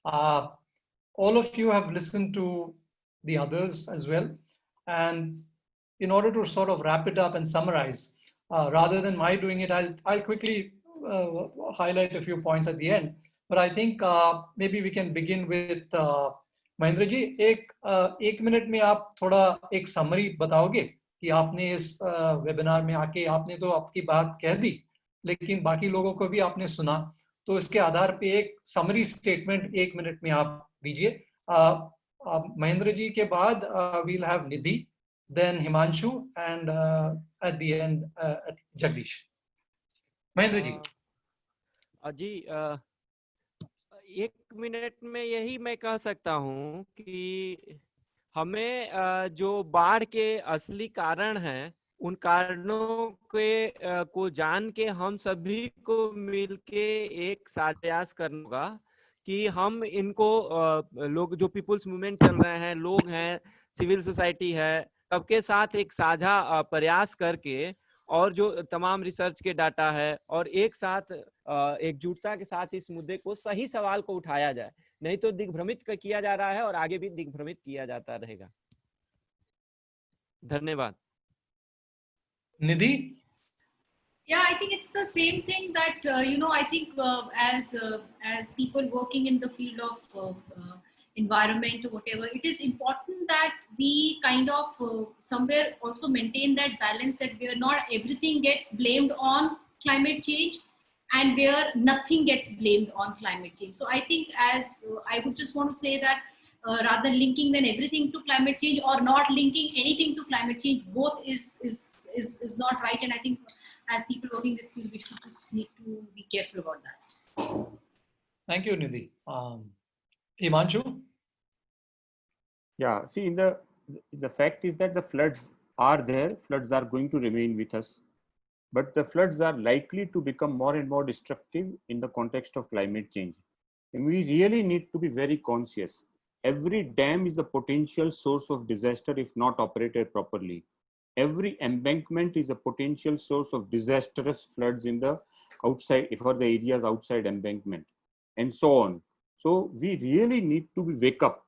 All of you have listened to the others as well. And in order to sort of wrap it up and summarize, rather than my doing it, I'll quickly highlight a few points at the end. But I think maybe we can begin with Mahendra ji, एक minute में आप थोड़ा एक summary बताओगे कि आपने इस webinar में आके आपने तो आपकी बात कह दी, लेकिन बाकी लोगों को भी आपने सुना, तो इसके आधार पे एक समरी स्टेटमेंट 1 मिनट में आप दीजिए. महेंद्र जी के बाद we'll have Nidhi, then Himanshu, and at the end Jagdish. Mahendra ji. जी 1 मिनट में यही मैं कह सकता हूँ कि हमें जो बाढ़ के असली कारण हैं, उन कारणों के को जान के हम सभी को मिलके एक प्रयास करना होगा कि हम इनको लोग जो पीपुल्स मूवमेंट चल रहे हैं, लोग हैं, सिविल सोसाइटी है, सबके साथ एक साझा प्रयास करके और जो तमाम रिसर्च के डाटा है और एक साथ एकजुटता के साथ इस मुद्दे को सही सवाल को उठाया जाए, नहीं तो दिग्भ्रमित किया जा रहा है और आगे भी दिग्भ्रमित किया जाता रहेगा. धन्यवाद. निधि. Yeah, I think it's the same thing that I think as people working in the field of environment or whatever, it is important that we kind of somewhere also maintain that balance, that where not everything gets blamed on climate change and where nothing gets blamed on climate change. So I think as I would just want to say that rather than linking then everything to climate change or not linking anything to climate change, both is not right. And I think as people working in this field, we should just need to be careful about that. Thank you, Nidhi. Himanshu? Yeah, see, the fact is that the floods are there, floods are going to remain with us, but the floods are likely to become more and more destructive in the context of climate change. And we really need to be very conscious. Every dam is a potential source of disaster if not operated properly. Every embankment is a potential source of disastrous floods in the outside, for the areas outside embankment, and so on. So we really need to wake up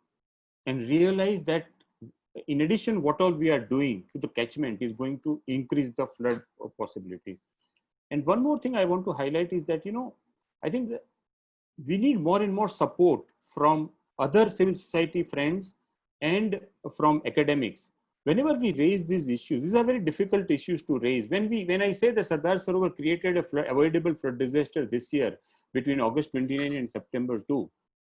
and realize that in addition, what all we are doing to the catchment is going to increase the flood possibility. And one more thing I want to highlight is that, I think that we need more and more support from other civil society friends and from academics. Whenever we raise these issues, these are very difficult issues to raise. When I say that Sardar Sarovar created a avoidable flood disaster this year between August 29 and September 2,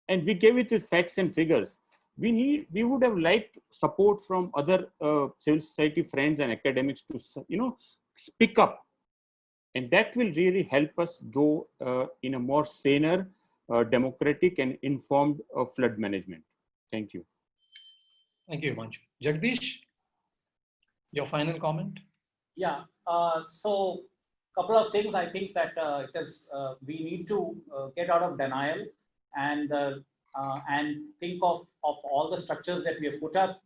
and we gave it with facts and figures, we would have liked support from other civil society friends and academics to, speak up, and that will really help us go in a more saner, democratic and informed flood management. Thank you. Thank you, Himanshu. Jagdish, your final comment? Yeah, so couple of things. I think that we need to get out of denial and think of all the structures that we have put up,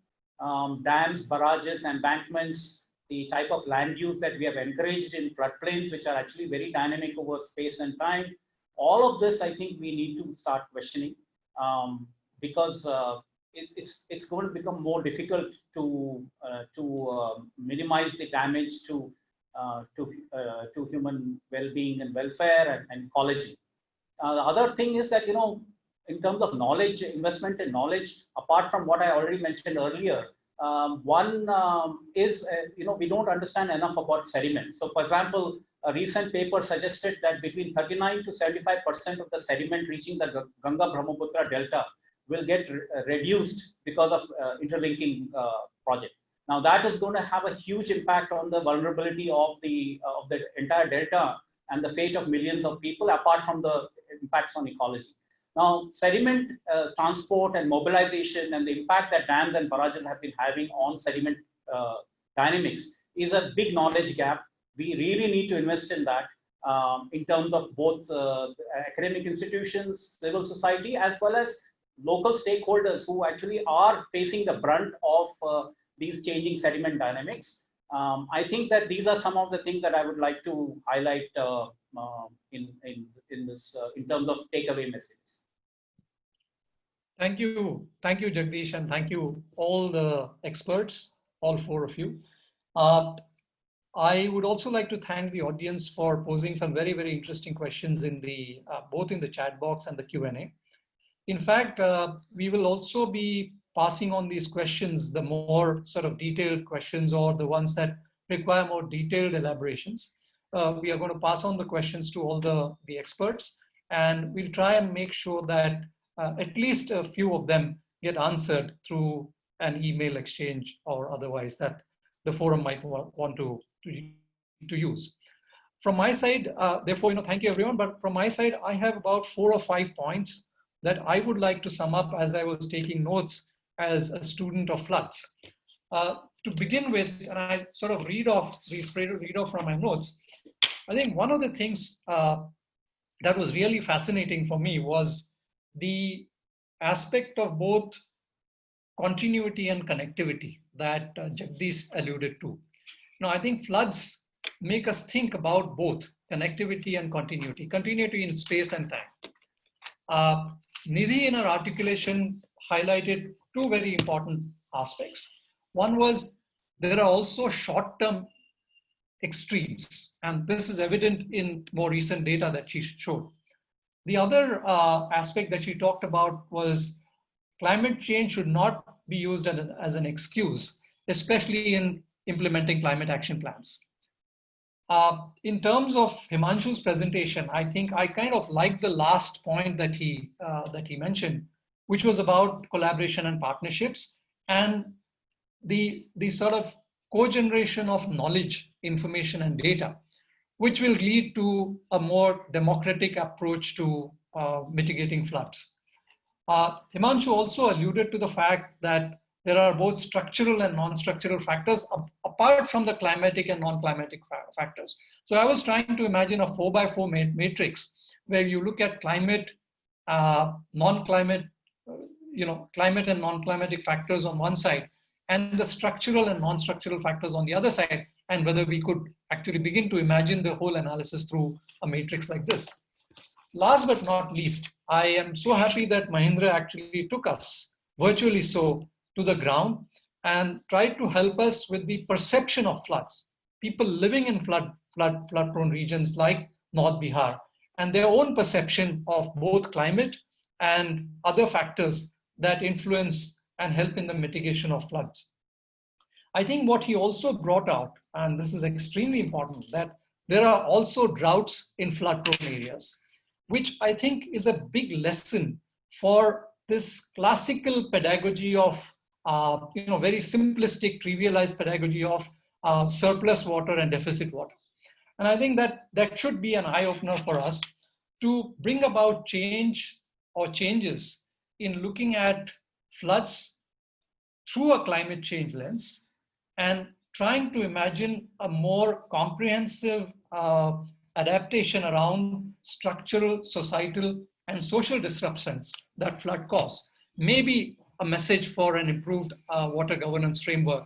dams, barrages, embankments, the type of land use that we have encouraged in floodplains, which are actually very dynamic over space and time, all of this, I think we need to start questioning, because it's going to become more difficult to minimize the damage to human well-being and welfare and ecology. The other thing is that, in terms of knowledge, investment in knowledge, apart from what I already mentioned earlier, one is, we don't understand enough about sediment. So, for example, a recent paper suggested that between 39 to 75% of the sediment reaching the Ganga-Brahmaputra delta will get reduced because of interlinking project. Now, that is going to have a huge impact on the vulnerability of the entire delta and the fate of millions of people, apart from the impacts on ecology. Now, sediment transport and mobilization and the impact that dams and barrages have been having on sediment dynamics is a big knowledge gap. We really need to invest in that, in terms of both academic institutions, civil society, as well as local stakeholders who actually are facing the brunt of these changing sediment dynamics. I think that these are some of the things that I would like to highlight in this, in terms of takeaway messages. Thank you, Jagdish, and thank you all the experts, all four of you. I would also like to thank the audience for posing some very, very interesting questions in the both in the chat box and the Q&A. In fact, we will also be passing on these questions, the more sort of detailed questions or the ones that require more detailed elaborations. We are going to pass on the questions to all the experts, and we'll try and make sure that at least a few of them get answered through an email exchange or otherwise that the forum might want to use. From my side, therefore, thank you everyone, but from my side, I have about 4 or 5 points that I would like to sum up as I was taking notes as a student of floods. To begin with, and I sort of read off from my notes, I think one of the things that was really fascinating for me was the aspect of both continuity and connectivity that Jagdish alluded to. Now, I think floods make us think about both connectivity and continuity in space and time. Nidhi in her articulation highlighted 2 very important aspects. One was there are also short-term extremes, and this is evident in more recent data that she showed. The other aspect that she talked about was climate change should not be used as an excuse, especially in implementing climate action plans. In terms of Himanshu's presentation, I think I kind of like the last point that he mentioned, which was about collaboration and partnerships and the sort of co-generation of knowledge, information, and data, which will lead to a more democratic approach to mitigating floods. Himanshu also alluded to the fact that there are both structural and non-structural factors apart from the climatic and non-climatic factors. So I was trying to imagine a 4x4 matrix where you look at climate, non-climate, climate and non-climatic factors on one side, and the structural and non-structural factors on the other side, and whether we could actually begin to imagine the whole analysis through a matrix like this. Last but not least, I am so happy that Mahindra actually took us, virtually so, to the ground and tried to help us with the perception of floods. People living in flood-prone regions like North Bihar, and their own perception of both climate and other factors that influence and help in the mitigation of floods. I think what he also brought out, and this is extremely important, that there are also droughts in flood-prone areas, which I think is a big lesson for this classical pedagogy of, very simplistic, trivialized pedagogy of surplus water and deficit water. And I think that should be an eye-opener for us to bring about change or changes in looking at floods through a climate change lens and trying to imagine a more comprehensive adaptation around structural, societal, and social disruptions that flood cause. Maybe a message for an improved water governance framework,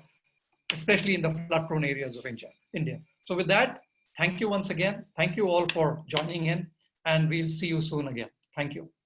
especially in the flood-prone areas of India. So with that, thank you once again. Thank you all for joining in. and we'll see you soon again. Thank you.